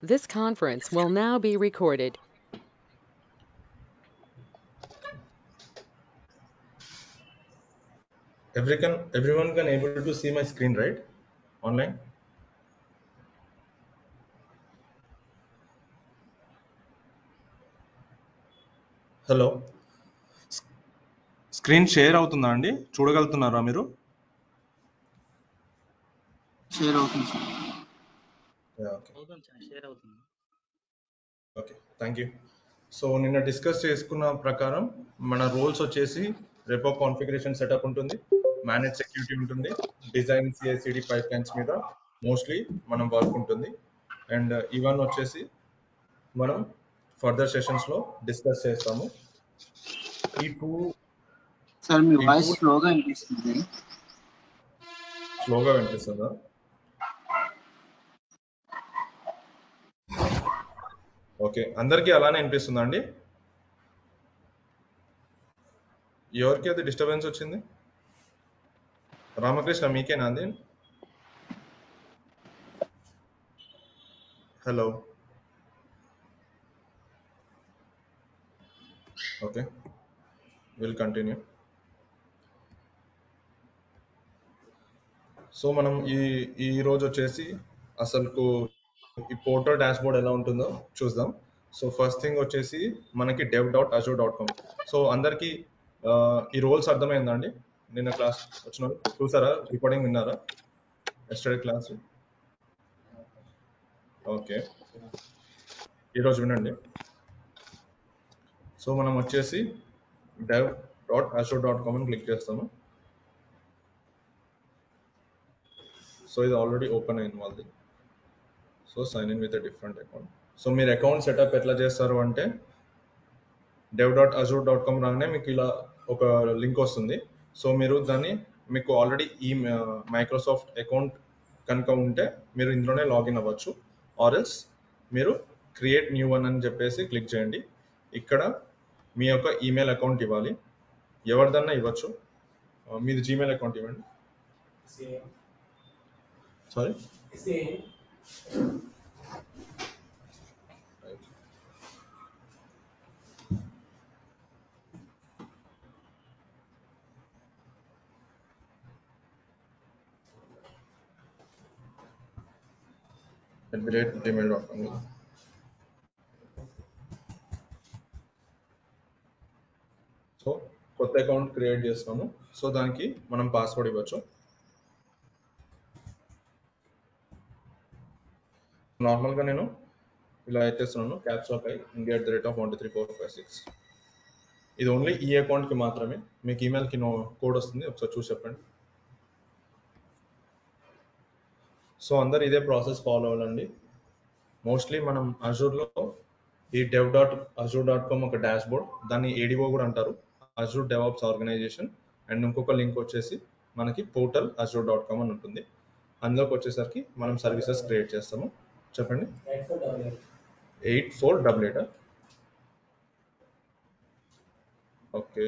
This conference will now be recorded. Everyone can able to see my screen, right? Online. Hello, screen share అవుతుందా అండి? చూడగలుగుతున్నారా మీరు? Share అవుతుంది sir. Share అవుతుంది. Okay, thank you. So నిన్న discuss చేసుకున్న ప్రకారం మన రోల్స్ వచ్చేసి రెపో కాన్ఫిగరేషన్ సెటప్ ఉంటుంది, మేనేజ్ సెక్యూరిటీ ఉంటుంది, డిజైన్ సిఐసిడి పైప్ లైన్స్ మీద మోస్ట్లీ మనం వర్క్ ఉంటుంది. అండ్ ఇవన్నీ వచ్చేసి మనం ఫర్దర్ సెషన్స్లో డిస్కస్ చేస్తాము. ఈ టూ సార్ మీ వాయిస్ స్లోగా వినిపిస్తుంది. స్లోగా వినిపిస్తుందా? ఓకే, అందరికీ అలానే వినిపిస్తుందా అండి? ఎవరికి అది డిస్టర్బెన్స్ వచ్చింది? రామకృష్ణ, మీకేనా అంది? Hello, okay, will continue. So మనం ఈ రోజు వచ్చేసి అసలు ఈ పోర్టల్ డాష్బోర్డ్ ఎలా ఉంటుందో చూద్దాం. సో ఫస్ట్ థింగ్ వచ్చేసి మనకి dev.azure.com. సో అందరికీ ఈ రోల్స్ అర్థమైందా అండి? నిన్న క్లాస్ వచ్చిన చూసారా? రికార్డింగ్ విన్నారా ఎస్టర్డే క్లాస్? ఓకే, ఈరోజు వినండి. సో మనం వచ్చేసి dev.azure.com అని క్లిక్ చేస్తాము. సో ఇది ఆల్రెడీ ఓపెన్ అయింది వాళ్ళది. So sign in with a different account. So మీరు అకౌంట్ సెటప్ ఎట్లా చేస్తారు అంటే dev.azure.com రాగానే మీకు ఇలా ఒక లింక్ వస్తుంది. సో మీరు దాన్ని మీకు ఆల్రెడీ ఈ మైక్రోసాఫ్ట్ అకౌంట్ కనుక ఉంటే మీరు ఇందులోనే లాగిన్ అవ్వచ్చు. ఆర్ ఎల్స్ మీరు క్రియేట్ న్యూ వన్ అని చెప్పేసి క్లిక్ చేయండి. ఇక్కడ మీ యొక్క ఈమెయిల్ అకౌంట్ ఇవ్వాలి, ఎవరిదన్నా ఇవ్వచ్చు. మీది జీమెయిల్ అకౌంట్ ఇవ్వండి. Sorry, @gmail.com. సో కొత్త అకౌంట్ క్రియేట్ చేస్తాము. సో దానికి మనం పాస్వర్డ్ ఇవ్వచ్చు. నార్మల్గా నేను ఇలా ఎత్తేస్తున్నాను, క్యాప్స్ పై ఇండియా @1234556. ఇది ఓన్లీ ఈ అకౌంట్కి మాత్రమే. మీకు ఈమెయిల్కి కోడ్ వస్తుంది, ఒకసారి చూసి చెప్పండి. సో అందరు ఇదే ప్రాసెస్ ఫాలో అవ్వాలండి. మోస్ట్లీ మనం అజూర్లో ఈ dev.azure.com ఒక డాష్ బోర్డ్, దాన్ని ఏడిఓ కూడా అంటారు, అజూర్ డెవాప్స్ ఆర్గనైజేషన్. అండ్ ఇంకొక లింక్ వచ్చేసి మనకి పోర్టల్ azure.com అని ఉంటుంది. అందులోకి వచ్చేసరికి మనం సర్వీసెస్ క్రియేట్ చేస్తాము. చెప్పండి. 8488. ఓకే,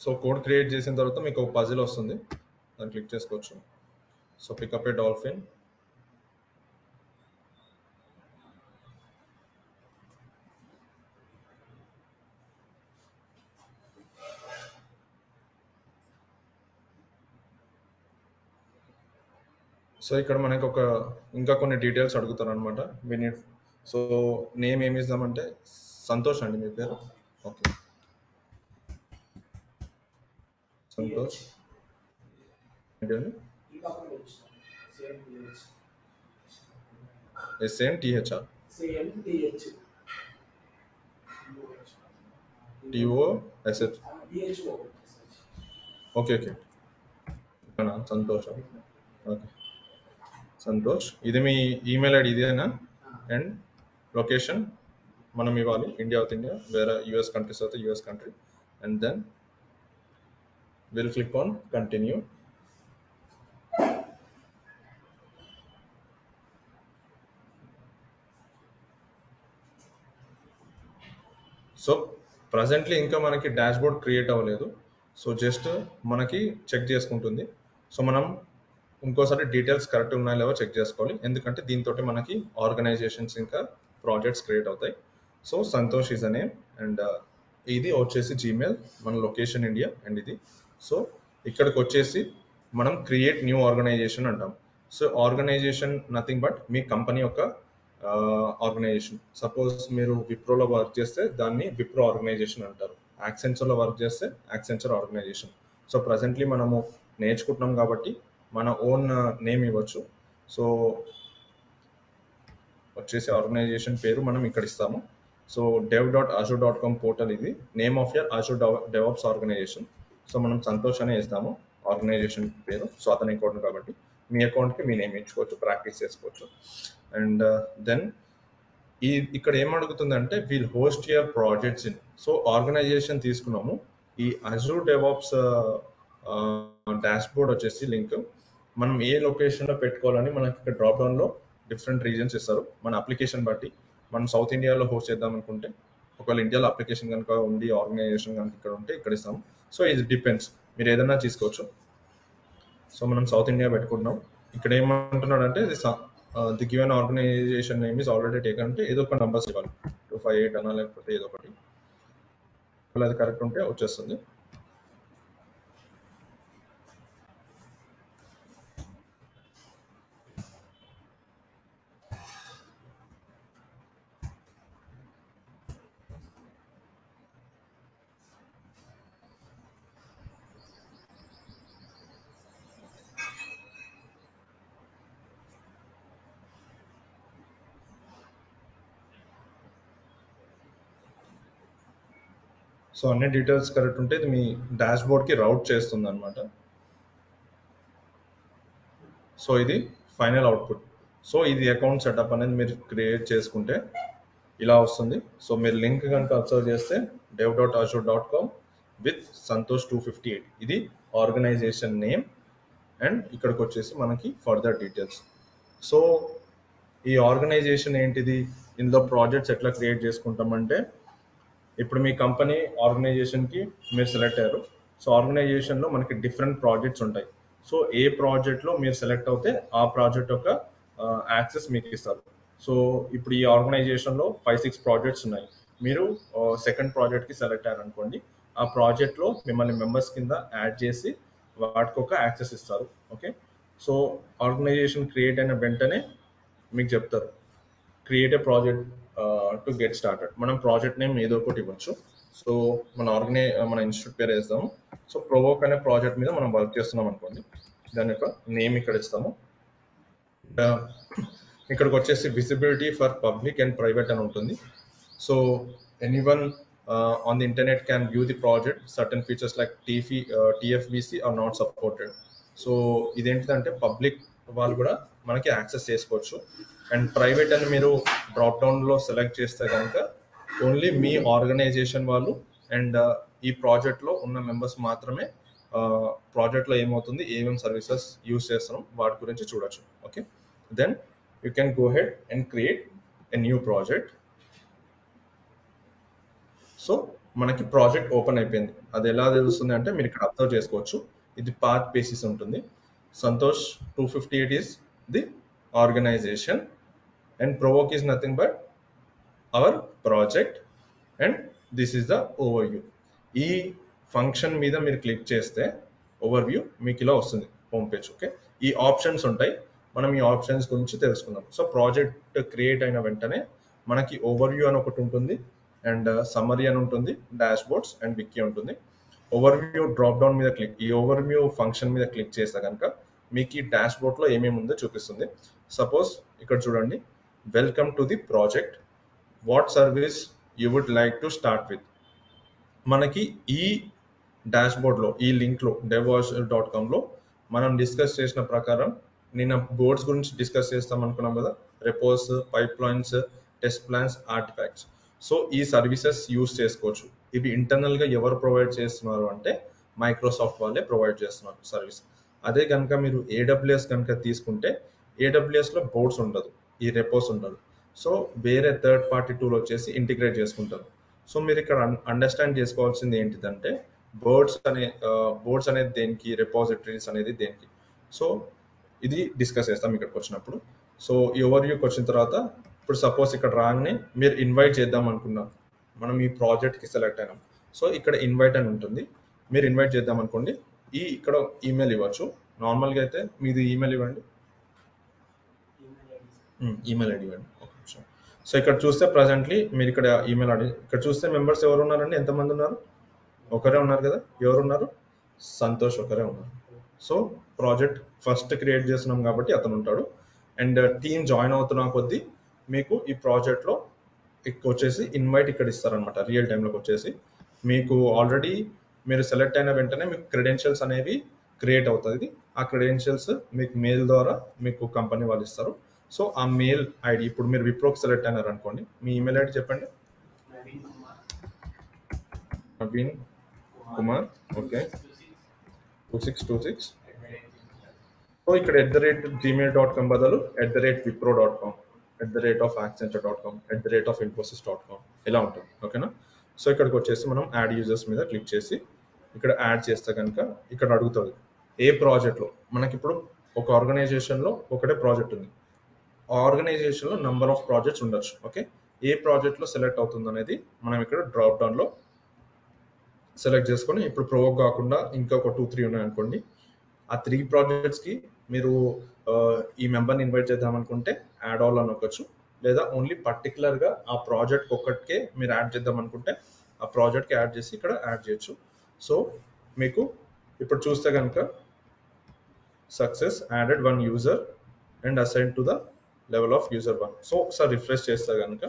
సో కోడ్ క్రియేట్ చేసిన తర్వాత మీకు ఒక పజిల్ వస్తుంది, దాన్ని క్లిక్ చేసుకోవచ్చు. సో పికప్ ఏ డాల్ఫిన్. సో ఇక్కడ మనకి ఇంకా కొన్ని డీటెయిల్స్ అడుగుతారు అనమాట. సో నేమ్ ఏమి ఇద్దామంటే సంతోష్ అండి మీ పేరు? ఓకే, సంతోష్. ఏంటండి? SANTHR TOSH. Okay okay, Santosh. Okay Santosh, ఇది మీ ఈమెయిల్ ఐడి ఇదేనా? అండ్ లొకేషన్ మనం ఇవ్వాలి, ఇండియా అవుత్ ఇండియా, వేరే యూఎస్ కంట్రీస్ అవుతే US country. And then will click on continue. So presently ఇంకా మనకి డాష్ బోర్డ్ క్రియేట్ అవ్వలేదు. సో జస్ట్ మనకి చెక్ చేసుకుంటుంది. సో మనం ఇంకోసారి డీటెయిల్స్ కరెక్ట్ ఉన్నాయో లేవో చెక్ చేసుకోవాలి, ఎందుకంటే దీంతో మనకి ఆర్గనైజేషన్స్ ఇంకా ప్రాజెక్ట్స్ క్రియేట్ అవుతాయి. So Santosh is a name and ఇది వచ్చేసి జీమెయిల్, మన లొకేషన్ ఇండియా అండ్ ఇది. సో ఇక్కడికి వచ్చేసి మనం క్రియేట్ న్యూ ఆర్గనైజేషన్ అంటాం. సో ఆర్గనైజేషన్ నథింగ్ బట్ మీ కంపెనీ యొక్క ఆర్గనైజేషన్. సపోజ్ మీరు విప్రోలో వర్క్ చేస్తే దాన్ని విప్రో ఆర్గనైజేషన్ అంటారు, యాక్సెంచర్లో వర్క్ చేస్తే యాక్సెంచర్ ఆర్గనైజేషన్. సో ప్రజెంట్లీ మనము నేర్చుకుంటున్నాం కాబట్టి మన ఓన్ నేమ్ ఇవ్వచ్చు. సో వచ్చేసి ఆర్గనైజేషన్ పేరు మనం ఇక్కడ ఇస్తాము. సో dev.azure.com పోర్టల్, ఇది name of your Azure DevOps organisation. So మనం సంతోష్ అనే ఇస్తాము ఆర్గనైజేషన్ పేరు. సో అతని అకౌంట్ కాబట్టి మీ అకౌంట్కి మీ నేమ్ ఇచ్చుకోవచ్చు, ప్రాక్టీస్ చేసుకోవచ్చు. అండ్ దెన్ ఇక్కడ ఏం అడుగుతుందంటే we'll host your projects in. So organisation తీసుకున్నాము, ఈ Azure DevOps డాష్బోర్డ్ వచ్చేసి లింక్ మనం ఏ లొకేషన్లో పెట్టుకోవాలని మనకి ఇక్కడ డ్రాప్ డౌన్లో డిఫరెంట్ రీజన్స్ ఇస్తారు మన అప్లికేషన్ బట్టి. మనం సౌత్ ఇండియాలో హోస్ట్ చేద్దాం అనుకుంటే, ఒకవేళ ఇండియాలో అప్లికేషన్ కనుక ఉండి ఆర్గనైజేషన్ కనుక ఇక్కడ ఉంటే ఇక్కడ ఇస్తాము. సో ఇది డిపెండ్స్, మీరు ఏదైనా తీసుకోవచ్చు. సో మనం సౌత్ ఇండియా పెట్టుకుంటున్నాం. ఇక్కడ ఏమంటున్నాడు అంటే the given organisation name is already taken అంటే ఏదో ఒక నంబర్స్ ఇవ్వాలి, 258 అన్నా లేకపోతే ఏదో ఒకటి. అది కరెక్ట్ ఉంటే వచ్చేస్తుంది. సో అన్ని డీటెయిల్స్ కరెక్ట్ ఉంటే ఇది మీ డాష్బోర్డ్కి రౌట్ చేస్తుంది అనమాట. సో ఇది ఫైనల్ అవుట్పుట్. సో ఇది అకౌంట్ సెటప్ అనేది మీరు క్రియేట్ చేసుకుంటే ఇలా వస్తుంది. సో మీరు లింక్ కనుక అబ్జర్వ్ చేస్తే dev.azure.com విత్ సంతోష్ 258, ఇది ఆర్గనైజేషన్ నేమ్. అండ్ ఇక్కడికి వచ్చేసి మనకి ఫర్దర్ డీటెయిల్స్. సో ఈ ఆర్గనైజేషన్ ఏంటిది, ఇందులో ప్రాజెక్ట్స్ ఎట్లా క్రియేట్ చేసుకుంటామంటే, ఇప్పుడు మీ కంపెనీ ఆర్గనైజేషన్కి మీరు సెలెక్ట్ అయ్యారు. సో ఆర్గనైజేషన్లో మనకి డిఫరెంట్ ప్రాజెక్ట్స్ ఉంటాయి. సో ఏ ప్రాజెక్ట్లో మీరు సెలెక్ట్ అవుతే ఆ ప్రాజెక్ట్ యొక్క యాక్సెస్ మీకు ఇస్తారు. సో ఇప్పుడు ఈ ఆర్గనైజేషన్లో 5-6 ప్రాజెక్ట్స్ ఉన్నాయి. మీరు సెకండ్ ప్రాజెక్ట్కి సెలెక్ట్ అయ్యారు అనుకోండి, ఆ ప్రాజెక్ట్లో మిమ్మల్ని మెంబర్స్ కింద యాడ్ చేసి వాటికి ఒక యాక్సెస్ ఇస్తారు. ఓకే, సో ఆర్గనైజేషన్ క్రియేట్ అయిన వెంటనే మీకు చెప్తారు create a project to get started. మనం ప్రాజెక్ట్ నేమ్ ఏదో ఒకటి ఇవ్వచ్చు. సో మన ఇన్స్టిట్యూట్ పేరు వేస్తాము. సో ప్రొవోక్ అనే ప్రాజెక్ట్ మీద మనం వర్క్ చేస్తున్నాం అనుకోండి, దాని యొక్క నేమ్ ఇక్కడ ఇస్తాము. ఇక్కడికి వచ్చేసి visibility for public and private అని ఉంటుంది. So anyone on the internet can view the project, certain features like TFVC are not supported. So ఇదేంటిదంటే పబ్లిక్ వాళ్ళు కూడా మనకి యాక్సెస్ చేసుకోవచ్చు. అండ్ ప్రైవేట్ అని మీరు డ్రాప్ డౌన్లో సెలెక్ట్ చేస్తే కనుక ఓన్లీ మీ ఆర్గనైజేషన్ వాళ్ళు అండ్ ఈ ప్రాజెక్ట్లో ఉన్న మెంబర్స్ మాత్రమే ప్రాజెక్ట్లో ఏమవుతుంది, ఏమేమి సర్వీసెస్ యూస్ చేస్తున్నాం వాటి గురించి చూడొచ్చు. Okay, then you can go head and create a new project. So మనకి ప్రాజెక్ట్ ఓపెన్ అయిపోయింది. అది ఎలా తెలుస్తుంది అంటే మీరు ఇక్కడ అబ్జర్వ్ చేసుకోవచ్చు, ఇది పాత్ బేసిస్ ఉంటుంది. Santosh 258 is the organization and Provoke is nothing but our project and this is the overview. ఈ ఫంక్షన్ మీద మీరు క్లిక్ చేస్తే ఓవర్వ్యూ మీకు ఇలా వస్తుంది హోమ్ పేజ్. ఓకే, ఈ ఆప్షన్స్ ఉంటాయి, మనం ఈ ఆప్షన్స్ గురించి తెలుసుకుందాం. సో ప్రాజెక్ట్ క్రియేట్ అయిన వెంటనే మనకి ఓవర్వ్యూ అని ఒకటి ఉంటుంది అండ్ సమ్మరీ అని ఉంటుంది, డాష్బోర్డ్స్ అండ్ వికీ ఉంటుంది. ఓవర్వ్యూ డ్రాప్ డౌన్ మీద ఈ ఓవర్వ్యూ ఫంక్షన్ మీద క్లిక్ చేస్తే కనుక మీకు ఈ డాష్బోర్డ్లో ఏమేమి ఉందో చూపిస్తుంది. సపోజ్ ఇక్కడ చూడండి, welcome to the project, what service you would like to start with. మనకి ఈ డాష్బోర్డ్లో ఈ లింక్లో dev.azure.comలో మనం డిస్కస్ చేసిన ప్రకారం నిన్న బోర్డ్స్ గురించి డిస్కస్ చేస్తాం అనుకున్నాం కదా, repos, pipelines, test plans, artifacts. So ఈ సర్వీసెస్ యూస్ చేసుకోవచ్చు. ఇవి ఇంటర్నల్గా ఎవరు ప్రొవైడ్ చేస్తున్నారు అంటే మైక్రోసాఫ్ట్ వాళ్ళే ప్రొవైడ్ చేస్తున్నారు సర్వీస్. అదే కనుక మీరు AWS కనుక తీసుకుంటే AWSలో బోర్డ్స్ ఉండదు, ఈ రెపోస్ ఉండదు. సో వేరే థర్డ్ పార్టీ టూల్ వచ్చేసి ఇంటిగ్రేట్ చేసుకుంటారు. సో మీరు ఇక్కడ అండర్స్టాండ్ చేసుకోవాల్సింది ఏంటిదంటే బోర్డ్స్ అనేది దేనికి, రెపోజిటరీస్ అనేది దేనికి. సో ఇది డిస్కస్ చేస్తాం ఇక్కడికి వచ్చినప్పుడు. సో ఈ ఓవర్వ్యూకి వచ్చిన తర్వాత ఇప్పుడు సపోజ్ ఇక్కడ రాగానే మీరు ఇన్వైట్ చేద్దాం అనుకున్నాం, మనం ఈ ప్రాజెక్ట్కి సెలెక్ట్ అయినాం. సో ఇక్కడ ఇన్వైట్ అని ఉంటుంది, మీరు ఇన్వైట్ చేద్దాం అనుకోండి, ఇక్కడ ఈమెయిల్ ఇవ్వచ్చు. నార్మల్గా అయితే మీది ఈమెయిల్ ఇవ్వండి, ఈమెయిల్ ఐడి ఇవ్వండి. సో ఇక్కడ చూస్తే ప్రజెంట్లీ మీరు ఇక్కడ ఈమెయిల్ ఐడి ఇక్కడ చూస్తే మెంబర్స్ ఎవరు ఉన్నారండి, ఎంతమంది ఉన్నారు? ఒకరే ఉన్నారు కదా. ఎవరు ఉన్నారు? సంతోష్ ఒకరే ఉన్నారు. సో ప్రాజెక్ట్ ఫస్ట్ క్రియేట్ చేస్తున్నాం కాబట్టి అతను ఉంటాడు. అండ్ టీమ్ జాయిన్ అవుతున్న కొద్దీ మీకు ఈ ప్రాజెక్ట్లో వచ్చేసి ఇన్వైట్ ఇక్కడ ఇస్తారనమాట. రియల్ టైంలోకి వచ్చేసి మీకు ఆల్రెడీ మీరు సెలెక్ట్ అయిన వెంటనే మీకు క్రెడెన్షియల్స్ అనేవి క్రియేట్ అవుతుంది. ఆ క్రెడెన్షియల్స్ మీకు మెయిల్ ద్వారా మీకు కంపెనీ వాళ్ళు ఇస్తారు. సో ఆ మెయిల్ ఐడి ఇప్పుడు మీరు విప్రోకి సెలెక్ట్ అయినారు అనుకోండి, మీ ఈమెయిల్ ఐడి చెప్పండి. నవీన్ కుమార్, ఓకే, 2626. సో ఇక్కడ @gmail.com బదులు @wipro.com, @accenture.com, @infosys.com ఇలా ఉంటుంది. ఓకేనా. సో ఇక్కడికి వచ్చేసి మనం యాడ్ యూజర్స్ మీద క్లిక్ చేసి ఇక్కడ యాడ్ చేస్తే కనుక ఇక్కడ అడుగుతుంది ఏ ప్రాజెక్ట్లో. మనకి ఇప్పుడు ఒక ఆర్గనైజేషన్లో ఒకటే ప్రాజెక్ట్ ఉంది, ఆ ఆర్గనైజేషన్లో నెంబర్ ఆఫ్ ప్రాజెక్ట్స్ ఉండొచ్చు. ఓకే, ఏ ప్రాజెక్ట్లో సెలెక్ట్ అవుతుంది అనేది మనం ఇక్కడ డ్రాప్ డౌన్లో సెలెక్ట్ చేసుకొని, ఇప్పుడు ప్రోవోక్ కాకుండా ఇంకొక 2-3 ఉన్నాయనుకోండి, ఆ 3 ప్రాజెక్ట్స్కి మీరు ఈ మెంబర్ని ఇన్వైట్ చేద్దాం అనుకుంటే యాడ్ ఆల్ అని నొక్కచ్చు, లేదా ఓన్లీ పర్టికులర్గా ఆ ప్రాజెక్ట్ ఒక్కటికే మీరు యాడ్ చేద్దాం అనుకుంటే ఆ ప్రాజెక్ట్కి యాడ్ చేసి ఇక్కడ యాడ్ చేయొచ్చు. సో మీకు ఇప్పుడు చూస్తే కనుక success added 1 user and assign to the level of user 1. So ఒకసారి రిఫ్రెష్ చేస్తే కనుక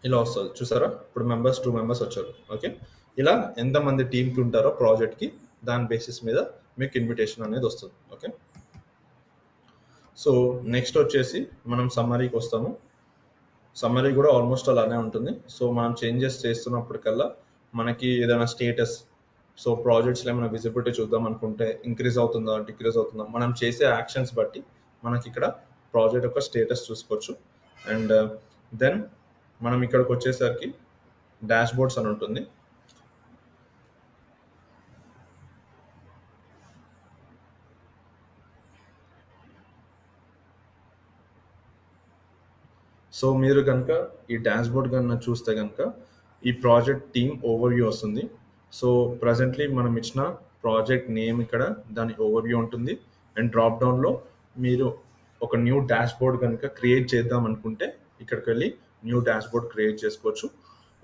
ఇలా వస్తుంది, చూసారా. ఇప్పుడు 2 మెంబర్స్ వచ్చారు. ఓకే, ఇలా ఎంతమంది టీంకి ఉంటారో ప్రాజెక్ట్కి దాని బేసిస్ మీద మీకు ఇన్విటేషన్ అనేది వస్తుంది. ఓకే, సో నెక్స్ట్ వచ్చేసి మనం సమ్మరీకి వస్తాము. సమ్మరీ కూడా ఆల్మోస్ట్ అలానే ఉంటుంది. సో మనం చేంజెస్ చేస్తున్నప్పటికల్లా మనకి ఏదైనా స్టేటస్, సో ప్రాజెక్ట్స్లో ఏమైనా విజిబిలిటీ చూద్దాం అనుకుంటే ఇంక్రీజ్ అవుతుందా డిక్రీజ్ అవుతుందా, మనం చేసే యాక్షన్స్ బట్టి మనకి ఇక్కడ ప్రాజెక్ట్ యొక్క స్టేటస్ చూసుకోవచ్చు. అండ్ దెన్ మనం ఇక్కడికి వచ్చేసరికి డాష్ బోర్డ్స్ అని ఉంటుంది. సో మీరు కనుక ఈ డాష్ బోర్డ్ కన్నా చూస్తే కనుక ఈ ప్రాజెక్ట్ టీమ్ ఓవర్వ్యూ వస్తుంది. సో ప్రజెంట్లీ మనం ఇచ్చిన ప్రాజెక్ట్ నేమ్ ఇక్కడ దాని ఓవర్వ్యూ ఉంటుంది. అండ్ డ్రాప్ డౌన్లో మీరు ఒక న్యూ డాష్ బోర్డ్ కనుక క్రియేట్ చేద్దాం అనుకుంటే ఇక్కడికి వెళ్ళి న్యూ డాష్ బోర్డ్ క్రియేట్ చేసుకోవచ్చు.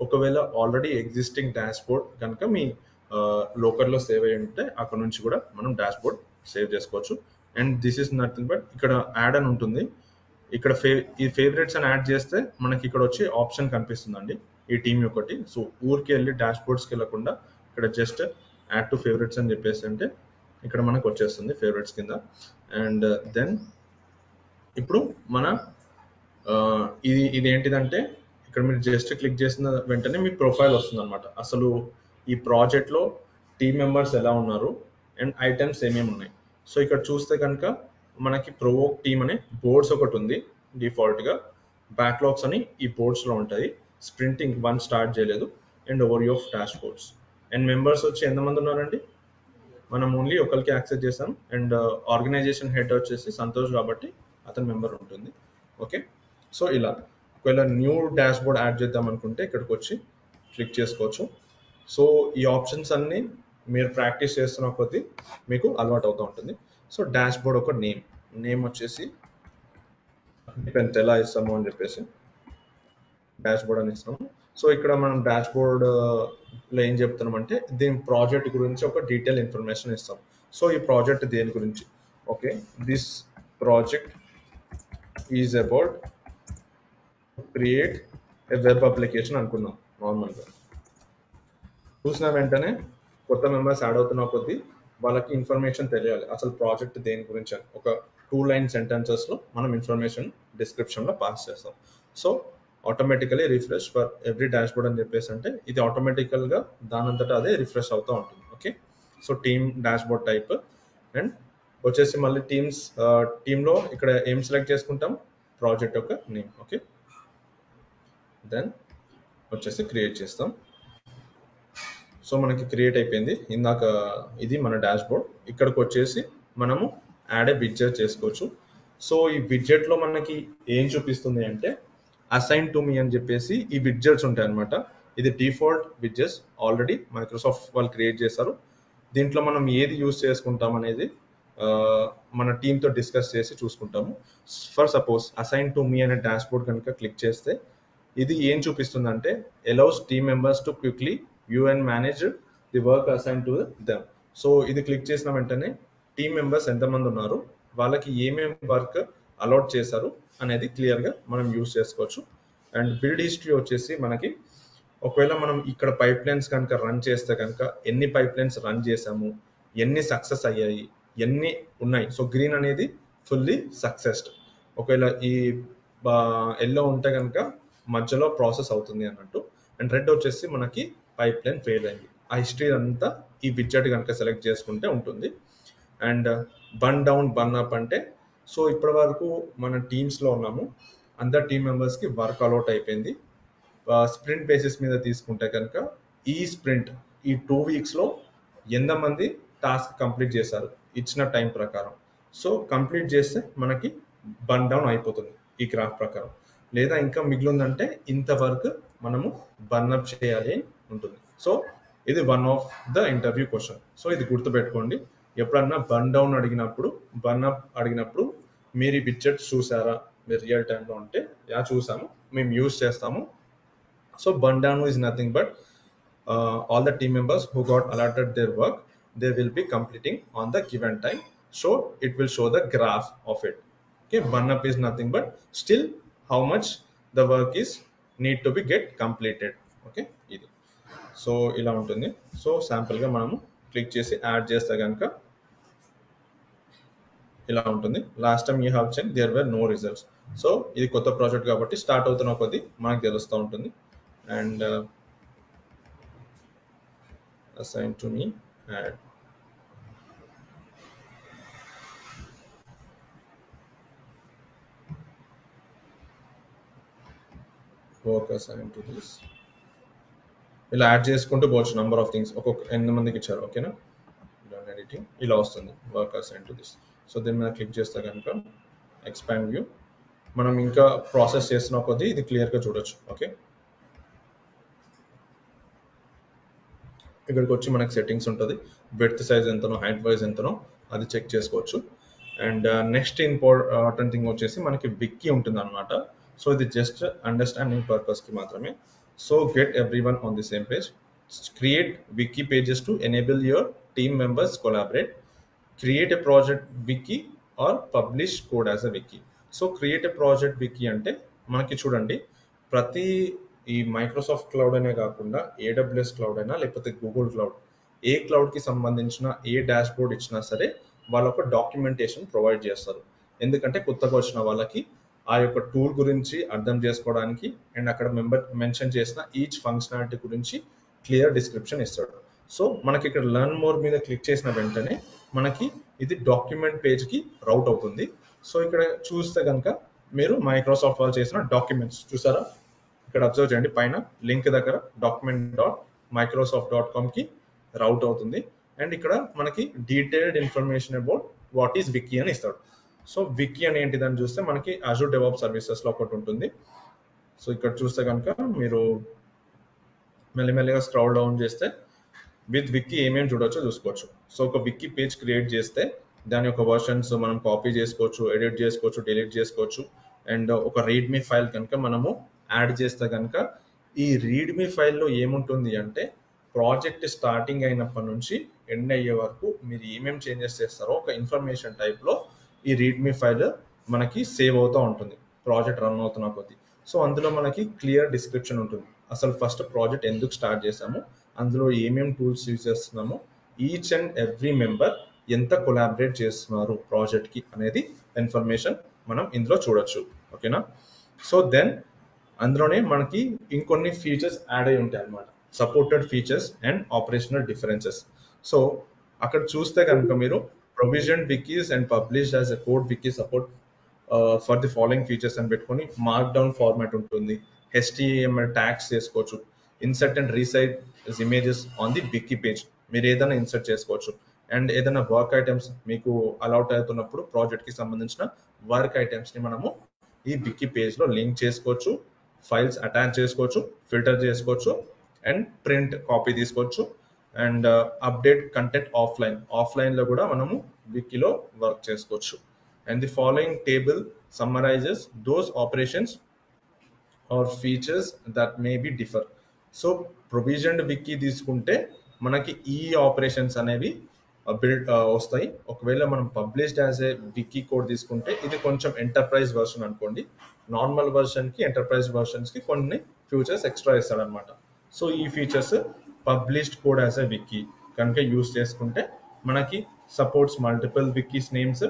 ఒకవేళ ఆల్రెడీ ఎగ్జిస్టింగ్ డాష్ బోర్డ్ కనుక మీ లోకల్లో సేవ్ అయ్యి ఉంటే అక్కడ నుంచి కూడా మనం డాష్ బోర్డ్ సేవ్ చేసుకోవచ్చు. And this is nothing but ఇక్కడ యాడ్ అని ఉంటుంది. ఇక్కడ ఈ ఫేవరెట్స్ అని యాడ్ చేస్తే మనకి ఇక్కడ వచ్చి ఆప్షన్ కనిపిస్తుందండి ఈ టీమ్ ఒకటి. సో ఊరికి వెళ్ళి డాష్ బోర్డ్స్కి వెళ్ళకుండా ఇక్కడ జస్ట్ యాడ్ టు ఫేవరెట్స్ అని చెప్పేసి అంటే ఇక్కడ మనకు వచ్చేస్తుంది ఫేవరెట్స్ కింద. అండ్ దెన్ ఇప్పుడు మన ఇది ఏంటిదంటే ఇక్కడ మీరు జస్ట్ క్లిక్ చేసిన వెంటనే మీ ప్రొఫైల్ వస్తుంది అనమాట. అసలు ఈ ప్రాజెక్ట్లో టీమ్ మెంబర్స్ ఎలా ఉన్నారు అండ్ ఐటమ్స్ ఏమేమి ఉన్నాయి. సో ఇక్కడ చూస్తే కనుక మనకి ప్రోవోక్ టీమ్ అనే బోర్డ్స్ ఒకటి ఉంది డిఫాల్ట్గా. బ్యాక్లాగ్స్ అని ఈ బోర్డ్స్లో ఉంటుంది. స్ప్రింటింగ్ 1 స్టార్ట్ చేయలేదు. And overview of dash boards. And members వచ్చి ఎంతమంది ఉన్నారండి, మనం ఓన్లీ ఒకరికి యాక్సెస్ చేసాం. అండ్ ఆర్గనైజేషన్ హెడ్ వచ్చేసి సంతోష్ కాబట్టి అతని మెంబర్ ఉంటుంది. ఓకే, సో ఇలా ఒకవేళ న్యూ డాష్ బోర్డ్ యాడ్ చేద్దాం అనుకుంటే ఇక్కడికి వచ్చి క్లిక్ చేసుకోవచ్చు. సో ఈ ఆప్షన్స్ అన్నీ మీరు ప్రాక్టీస్ చేస్తున్న కొద్దీ మీకు అలవాటు అవుతూ ఉంటుంది. సో డాష్ బోర్డ్ ఒక నేమ్ వచ్చేసి ఎలా ఇస్తాము అని చెప్పేసి డాష్ బోర్డ్ అని ఇస్తాము. సో ఇక్కడ మనం డాష్ బోర్డ్లో ఏం చెప్తున్నామంటే దీని ప్రాజెక్ట్ గురించి ఒక డీటెయిల్ ఇన్ఫర్మేషన్ ఇస్తాం. సో ఈ ప్రాజెక్ట్ దేని గురించి, okay, this project is about create a web application అనుకున్నాం. నార్మల్గా చూసిన వెంటనే కొత్త మెంబర్స్ యాడ్ అవుతున్న కొద్దీ వాళ్ళకి ఇన్ఫర్మేషన్ తెలియాలి అసలు ప్రాజెక్ట్ దేని గురించి అని. ఒక 2 లైన్ సెంటెన్సెస్లో మనం ఇన్ఫర్మేషన్ డిస్క్రిప్షన్లో పాస్ చేస్తాం. So automatically refresh for every dash board అని చెప్పేసి అంటే ఇది ఆటోమేటికల్గా దానంతటా అదే రిఫ్రెష్ అవుతూ ఉంటుంది. Okay, so team dash board type. And వచ్చేసి మళ్ళీ టీంలో ఇక్కడ ఏం సెలెక్ట్ చేసుకుంటాం, ప్రాజెక్ట్ యొక్క నేమ్. ఓకే, దెన్ వచ్చేసి క్రియేట్ చేస్తాం. సో మనకి క్రియేట్ అయిపోయింది ఇందాక. ఇది మన డాష్ బోర్డ్. ఇక్కడికి వచ్చేసి మనము యాడ్ ఏ విడ్జెట్ చేసుకోవచ్చు. సో ఈ విడ్జెట్ లో మనకి ఏం చూపిస్తుంది అంటే అసైన్ టు మీ అని చెప్పేసి ఈ విడ్జెట్స్ ఉంటాయి అనమాట. ఇది డిఫాల్ట్ విడ్జెట్స్ ఆల్రెడీ మైక్రోసాఫ్ట్ వాళ్ళు క్రియేట్ చేశారు. దీంట్లో మనం ఏది యూజ్ చేసుకుంటాం అనేది మన టీంతో డిస్కస్ చేసి చూసుకుంటాము. For suppose assign to me అనే డాష్ బోర్డ్ కనుక క్లిక్ చేస్తే ఇది ఏం చూపిస్తుందంటే allows team members to quickly view and manage the work assign to them. So ఇది క్లిక్ చేసిన వెంటనే టీమ్ మెంబర్స్ ఎంతమంది ఉన్నారు, వాళ్ళకి ఏమేమి వర్క్ అలాట్ చేశారు అనేది క్లియర్గా మనం యూజ్ చేసుకోవచ్చు. అండ్ బిల్డ్ హిస్టరీ వచ్చేసి మనకి ఒకవేళ మనం ఇక్కడ పైప్ లైన్స్ కనుక రన్ చేస్తే కనుక ఎన్ని పైప్ లైన్స్ రన్ చేసాము, ఎన్ని సక్సెస్ అయ్యాయి, ఎన్ని ఉన్నాయి. సో గ్రీన్ అనేది ఫుల్లీ సక్సెస్డ్. ఒకవేళ ఈ ఎల్లో ఉంటే కనుక మధ్యలో ప్రాసెస్ అవుతుంది అన్నట్టు. అండ్ రెడ్ వచ్చేసి మనకి పైప్ లైన్ ఫెయిల్ అయింది. ఆ హిస్టరీ అంతా ఈ విడ్జెట్ కనుక సెలెక్ట్ చేసుకుంటే ఉంటుంది. And burn down burn up అంటే సో ఇప్పటి వరకు మన టీమ్స్లో ఉన్నాము, అందరు టీమ్ మెంబర్స్కి వర్క్ అలాట్ అయిపోయింది. స్ప్రింట్ బేసిస్ మీద తీసుకుంటే కనుక ఈ స్ప్రింట్ ఈ 2 వీక్స్లో ఎంతమంది టాస్క్ కంప్లీట్ చేశారు ఇచ్చిన టైం ప్రకారం. సో కంప్లీట్ చేస్తే మనకి బర్న్ డౌన్ అయిపోతుంది ఈ గ్రాఫ్ ప్రకారం. లేదా ఇంకా మిగిలిందంటే ఇంత వర్క్ మనము బర్న్ అప్ చేయాలి అని ఉంటుంది. సో ఇది one of the interview question. So ఇది గుర్తుపెట్టుకోండి. ఎప్పుడన్నా బర్న్ డౌన్ అడిగినప్పుడు, బర్న్ అప్ అడిగినప్పుడు మీరు ఈ విడ్జెట్ చూసారా, మీరు రియల్ టైంలో ఉంటే యా చూసాము, మేము యూజ్ చేస్తాము. So burn down is nothing but all the team members who got allotted their work, they will be completing on the given time. So it will show the graph of it. Okay, burn up is nothing but still how much the work is need to be get completed. Okay, ఇది. So ఇలా ఉంటుంది. So sample గా మనము click చేసి add చేస్తే కనుక ఇలా ఉంటుంది. Last time you have check there were no results. So ఇది కొత్త ప్రాజెక్ట్ కాబట్టి స్టార్ట్ అవుతున్న కొద్దీ మనకు తెలుస్తూ ఉంటుంది. And assign to me add work assign to this. ఇలా యాడ్ చేసుకుంటూ పోవచ్చు నంబర్ ఆఫ్ థింగ్స్. ఒక్కొక్క ఎంతమందికి ఇచ్చారు. ఓకేనా, డన్ ఎడిటింగ్ ఇలా వస్తుంది work assign to this. So దీని మీద క్లిక్ చేస్తే కనుక ఎక్స్పాండ్ వ్యూ మనం ఇంకా ప్రాసెస్ చేస్తున్న కొద్దీ ఇది క్లియర్గా చూడొచ్చు. ఓకే, ఇక్కడికి వచ్చి మనకి సెట్టింగ్స్ ఉంటుంది. బెడ్త్ సైజ్ ఎంతనో, హైట్ వైజ్ ఎంతనో అది చెక్ చేసుకోవచ్చు. అండ్ నెక్స్ట్ ఇంపార్టెంట్ థింగ్ వచ్చేసి మనకి విక్కీ ఉంటుంది అనమాట. సో ఇది జస్ట్ అండర్స్టాండింగ్ పర్పస్కి మాత్రమే. So get everyone on the same page, create wiki pages to enable your team members collaborate, create a project wiki or publish code as a wiki. So create a project wiki అంటే మనకి చూడండి, ప్రతి ఈ Microsoft cloud అనే కాకుండా AWS cloud అయినా లేకపోతే Google cloud, ఏ క్లౌడ్కి సంబంధించిన ఏ డాష్ బోర్డ్ ఇచ్చినా సరే వాళ్ళు ఒక డాక్యుమెంటేషన్ ప్రొవైడ్ చేస్తారు. ఎందుకంటే కొత్తగా వచ్చిన వాళ్ళకి ఆ యొక్క టూల్ గురించి అర్థం చేసుకోవడానికి అండ్ అక్కడ మెన్షన్ చేసిన ఈచ్ ఫంక్షనాలిటీ గురించి క్లియర్ డిస్క్రిప్షన్ ఇస్తాడు. సో మనకి ఇక్కడ లర్న్ మోర్ మీద క్లిక్ చేసిన వెంటనే మనకి ఇది డాక్యుమెంట్ పేజ్కి రౌట్ అవుతుంది. సో ఇక్కడ చూస్తే కనుక మీరు మైక్రోసాఫ్ట్ వాళ్ళు చేసిన డాక్యుమెంట్స్ చూసారా, ఇక్కడ అబ్జర్వ్ చేయండి పైన లింక్ దగ్గర document.microsoft.com కి రౌట్ అవుతుంది. అండ్ ఇక్కడ మనకి detailed information about what is Vicky అని ఇస్తాడు. సో విక్కీ అని ఏంటిదని చూస్తే మనకి అజూర్ డెవాప్స్ సర్వీసెస్లో ఒకటి ఉంటుంది. సో ఇక్కడ చూస్తే కనుక మీరు మెల్లిమెల్లిగా స్క్రోల్ డౌన్ చేస్తే విత్ విక్కీ ఏమేమి చూడొచ్చో చూసుకోవచ్చు. సో ఒక విక్కీ పేజ్ క్రియేట్ చేస్తే దాని యొక్క వర్షన్స్ మనం కాపీ చేసుకోవచ్చు, ఎడిట్ చేసుకోవచ్చు, డిలీట్ చేసుకోవచ్చు. అండ్ ఒక రీడ్మీ ఫైల్ కనుక మనము యాడ్ చేస్తే కనుక ఈ రీడ్మీ ఫైల్లో ఏముంటుంది అంటే ప్రాజెక్ట్ స్టార్టింగ్ అయినప్పటి నుంచి ఎండ్ అయ్యే వరకు మీరు ఏమేమి చేంజెస్ చేస్తారో ఒక ఇన్ఫర్మేషన్ టైప్లో ఈ రీడ్మీ ఫైల్ మనకి సేవ్ అవుతూ ఉంటుంది ప్రాజెక్ట్ రన్ అవుతున్న కొద్దీ. సో అందులో మనకి క్లియర్ డిస్క్రిప్షన్ ఉంటుంది, అసలు ఫస్ట్ ప్రాజెక్ట్ ఎందుకు స్టార్ట్ చేసాము, అందులో ఏమేమి టూల్స్ యూజ్ చేస్తున్నాము, ఈచ్ అండ్ ఎవ్రీ మెంబర్ ఎంత కొలాబరేట్ చేస్తున్నారు ప్రాజెక్ట్కి అనేది ఇన్ఫర్మేషన్ మనం ఇందులో చూడొచ్చు. ఓకేనా, సో దెన్ అందులోనే మనకి ఇంకొన్ని ఫీచర్స్ యాడ్ అయి ఉంటాయి అన్నమాట, supported features and operational differences. So అక్కడ చూస్తే కనుక మీరు provision wikis and publish as a code wiki support for the following features అని పెట్టుకొని మార్క్ డౌన్ ఫార్మాట్ ఉంటుంది, HTML ట్యాగ్స్ చేసుకోవచ్చు. Insert and resize images on the wiki page. మీరు ఏదైనా ఇన్సర్ట్ చేసుకోవచ్చు. అండ్ ఏదైనా వర్క్ ఐటమ్స్ మీకు అలౌట్ అవుతున్నప్పుడు ప్రాజెక్ట్కి సంబంధించిన వర్క్ ఐటమ్స్ని మనము ఈ వికీ పేజ్లో లింక్ చేసుకోవచ్చు, ఫైల్స్ అటాచ్ చేసుకోవచ్చు, ఫిల్టర్ చేసుకోవచ్చు, అండ్ ప్రింట్ కాపీ తీసుకోవచ్చు, అండ్ అప్డేట్ కంటెంట్ ఆఫ్లైన్లో కూడా మనము వికీలో వర్క్ చేసుకోవచ్చు. And the following table summarises those operations or features that may be differ. So provisioned wiki తీసుకుంటే మనకి ఈ ఆపరేషన్స్ అనేవి బిల్డ్ వస్తాయి. ఒకవేళ మనం published as a wiki code తీసుకుంటే ఇది కొంచెం ఎంటర్ప్రైజ్ వర్షన్ అనుకోండి. నార్మల్ వర్షన్కి ఎంటర్ప్రైజ్ వర్షన్స్కి కొన్ని ఫీచర్స్ ఎక్స్ట్రా ఇస్తాడనమాట. సో ఈ features published code as a wiki కనుక యూస్ చేసుకుంటే మనకి సపోర్ట్స్ మల్టిపుల్ వికీస్ నేమ్స్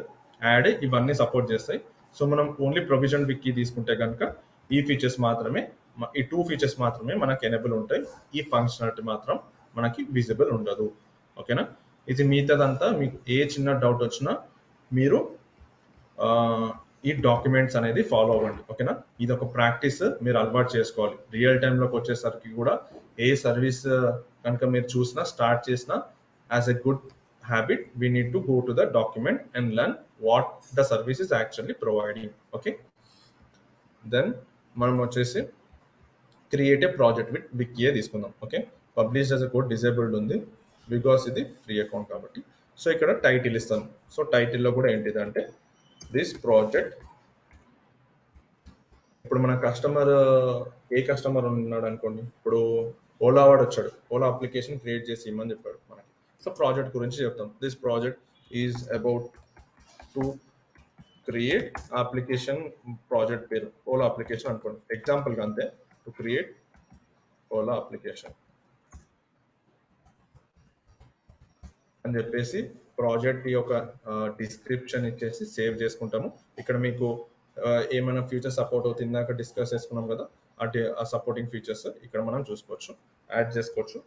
యాడ్ ఇవన్నీ సపోర్ట్ చేస్తాయి. సో మనం ఓన్లీ ప్రొవిజన్ వికీ తీసుకుంటే కనుక ఈ ఫీచర్స్ మాత్రమే, ఈ 2 ఫీచర్స్ మాత్రమే మనకి ఎనేబుల్ ఉంటాయి. ఈ ఫంక్షనాలిటీ మాత్రం మనకి విజిబుల్ ఉండదు. ఓకేనా? ఇది మిగతాదంతా మీకు ఏ చిన్న డౌట్ వచ్చినా మీరు ఈ డాక్యుమెంట్స్ అనేది ఫాలో అవ్వండి. ఓకేనా? ఇది ఒక ప్రాక్టీస్ మీరు అలవాటు చేసుకోవాలి. రియల్ టైంలోకి వచ్చేసరికి కూడా ఏ సర్వీస్ కనుక మీరు చూసినా స్టార్ట్ చేసినా as a good habit we need to go to the document and learn what the service is actually providing. Okay, then మనం వచ్చేసి క్రియేట్ ఏ ప్రాజెక్ట్ విత్ వికీయే తీసుకుందాం. Okay, publish as a code disabled ఉంది because ఇది free account కాబట్టి. So ఇక్కడ title ఇస్తాను. So టైటిల్లో కూడా ఏంటిది అంటే దిస్ ప్రాజెక్ట్. ఇప్పుడు మన కస్టమర్ ఏ కస్టమర్ ఉన్నాడు అనుకోండి, ఇప్పుడు ఓలా వాడు వచ్చాడు, ఓలా అప్లికేషన్ క్రియేట్ చేసి ఇమ్మని చెప్పాడు మనకి. సో ప్రాజెక్ట్ గురించి చెప్తాం. This project is about to create application. Project పేరు ఓలా అప్లికేషన్ అనుకోండి, ఎగ్జాంపుల్గా అంతే. టు క్రియేట్ ఓలా అప్లికేషన్ అని చెప్పేసి ప్రాజెక్ట్ యొక్క డిస్క్రిప్షన్ ఇచ్చేసి సేవ్ చేసుకుంటాము. ఇక్కడ మీకు ఏమైనా ఫీచర్ సపోర్ట్ అవుతుంది, ఇందాక డిస్కస్ చేసుకున్నాం కదా, ఆ సపోర్టింగ్ ఫీచర్స్ ఇక్కడ మనం చూసుకోవచ్చు, యాడ్ చేసుకోవచ్చు.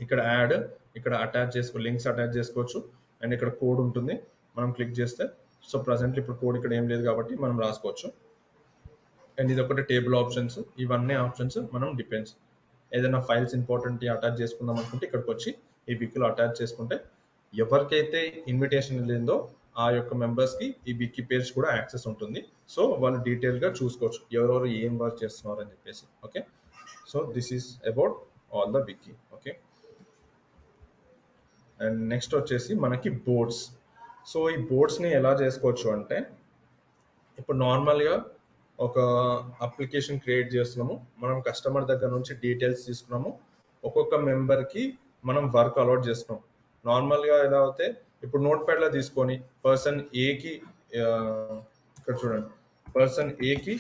ఇక్కడ యాడ్, ఇక్కడ అటాచ్ చేసుకో, లింక్స్ అటాచ్ చేసుకోవచ్చు. అండ్ ఇక్కడ కోడ్ ఉంటుంది, మనం క్లిక్ చేస్తే. సో ప్రజెంట్లీ ఇప్పుడు కోడ్ ఇక్కడ ఏం లేదు కాబట్టి మనం రాసుకోవచ్చు. అండ్ ఇది ఒకటి టేబుల్ ఆప్షన్స్, ఇవన్నీ ఆప్షన్స్ మనం డిపెండ్స్. ఏదైనా ఫైల్స్ ఇంపార్టెంట్ అటాచ్ చేసుకుందాం అనుకుంటే ఇక్కడికి వచ్చి ఈ వికీలో అటాచ్ చేసుకుంటే ఎవరికైతే ఇన్విటేషన్ లేదో ఆ యొక్క మెంబర్స్కి ఈ వికీ పేజ్ కూడా యాక్సెస్ ఉంటుంది. సో వాళ్ళు డీటెయిల్గా చూసుకోవచ్చు ఎవరెవరు ఏం వర్క్ చేస్తున్నారు అని చెప్పేసి. Okay, so this is about all the wiki. Okay, and next వచ్చేసి మనకి బోర్డ్స్. సో ఈ బోర్డ్స్ని ఎలా చేసుకోవచ్చు అంటే, ఇప్పుడు నార్మల్గా ఒక అప్లికేషన్ క్రియేట్ చేస్తున్నాము, మనం కస్టమర్ దగ్గర నుంచి డీటెయిల్స్ తీసుకున్నాము, ఒక్కొక్క మెంబర్కి మనం వర్క్ అలాట్ చేస్తున్నాం. నార్మల్గా ఎలా అయితే ఇప్పుడు నోట్ ప్యాడ్లో తీసుకొని పర్సన్ ఏకి, ఇక్కడ చూడండి, పర్సన్ ఏకి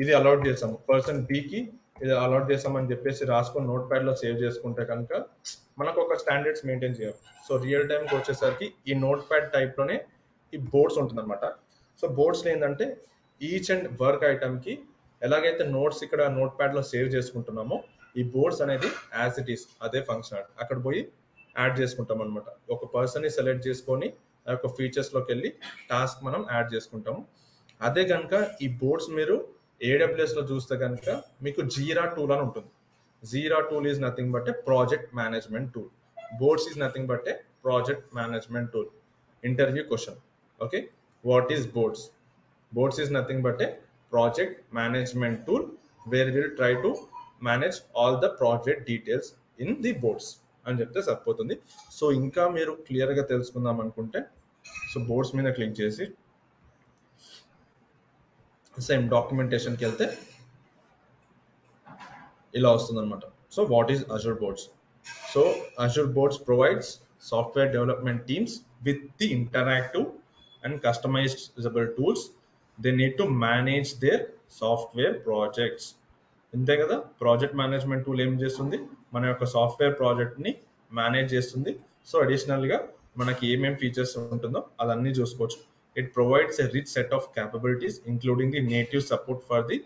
ఇది అలాట్ చేసాము, పర్సన్ బికి ఇది అలాట్ చేసామని చెప్పేసి రాసుకొని నోట్ ప్యాడ్లో సేవ్ చేసుకుంటే కనుక మనకు ఒక స్టాండర్డ్స్ మెయింటైన్ చేయాలి. సో రియల్ టైంకి వచ్చేసరికి ఈ నోట్ ప్యాడ్ టైప్లోనే ఈ బోర్డ్స్ ఉంటుందన్నమాట. సో బోర్డ్స్లో ఏంటంటే ఈచ్ అండ్ వర్క్ ఐటమ్కి ఎలాగైతే నోట్స్ ఇక్కడ నోట్ ప్యాడ్లో సేవ్ చేసుకుంటున్నామో ఈ బోర్డ్స్ అనేది యాజ్ ఇట్ ఈస్ అదే ఫంక్షన్ అక్కడ పోయి యాడ్ చేసుకుంటాం అనమాట. ఒక పర్సన్ని సెలెక్ట్ చేసుకొని ఆ యొక్క ఫీచర్స్లోకి వెళ్ళి టాస్క్ మనం యాడ్ చేసుకుంటాము. అదే కనుక ఈ బోర్డ్స్ మీరు ఏడబ్ల్యూఎస్లో చూస్తే కనుక మీకు జీరా టూల్ అని ఉంటుంది. Jira tool is nothing but a project management tool. Boards is nothing but a project management tool. Interview question. Okay, what is boards? Boards is nothing but a project management tool where we'll try to manage all the project details in the boards అని చెప్తే సరిపోతుంది. So ఇంకా మీరు క్లియర్గా తెలుసుకుందాం అనుకుంటే so boards మీద click చేసి సేమ్ డాక్యుమెంటేషన్కి వెళ్తే ఇలా వస్తుంది అనమాట. So what is Azure Boards? So Azure Boards provides software development teams with the interactive and customizable tools they need to manage their software projects. అంతే కదా, ప్రాజెక్ట్ మేనేజ్మెంట్ టూల్ ఏం చేస్తుంది, మన యొక్క సాఫ్ట్వేర్ ప్రాజెక్ట్ని మేనేజ్ చేస్తుంది. సో అడిషనల్గా మనకి ఏమేమి ఫీచర్స్ ఉంటుందో అదన్నీ చూసుకోవచ్చు. It provides a rich set of capabilities including the native support for the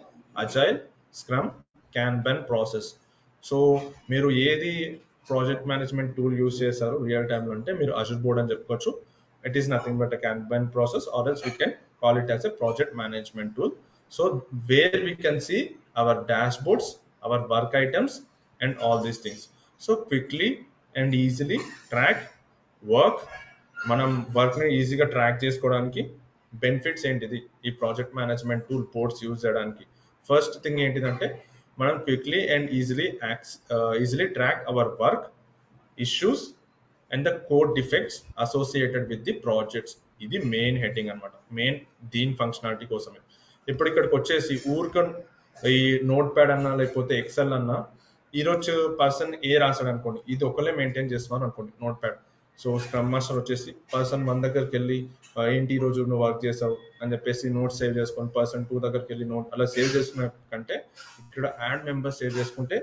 agile, scrum, kanban process. So మీరు ఏది ప్రాజెక్ట్ మేనేజ్మెంట్ టూల్ యూస్ చేశారు రియల్ టైంలో అంటే మీరు Azure Board అని చెప్పుకోవచ్చు. It is nothing but a Kanban process, or else we can call it as a project management tool. So where we can see our dashboards, our work items, and all these things. So quickly and easily track work. మనం వర్క్ని ఈజీగా track చేసుకోవడానికి benefits ఏంటిది ఈ project management tool boards use చేయడానికి? First thing ఏంటిదంటే మనం quickly and easily track our work issues and the code defects associated with the projects. ఇది మెయిన్ హెడ్డింగ్ అనమాట, మెయిన్ దీని ఫంక్షనాలిటీ కోసమే. ఇప్పుడు ఇక్కడికి వచ్చేసి ఊరిక ఈ నోట్ ప్యాడ్ అన్నా లేకపోతే ఎక్సెల్ అన్నా ఈరోజు పర్సన్ ఏ రాశాడు అనుకోండి, ఇది ఒకళ్ళే మెయింటైన్ చేస్తున్నాను అనుకోండి note pad. So scrum master వచ్చేసి పర్సన్ 1 దగ్గరికి వెళ్ళి ఏంటి ఈరోజు నువ్వు వర్క్ చేసావు అని చెప్పేసి నోట్ సేవ్ చేసుకొని పర్సన్ 2 దగ్గరికి వెళ్ళి నోట్ అలా సేవ్ చేసుకునే కంటే ఇక్కడ యాడ్ మెంబర్ సేవ్ చేసుకుంటే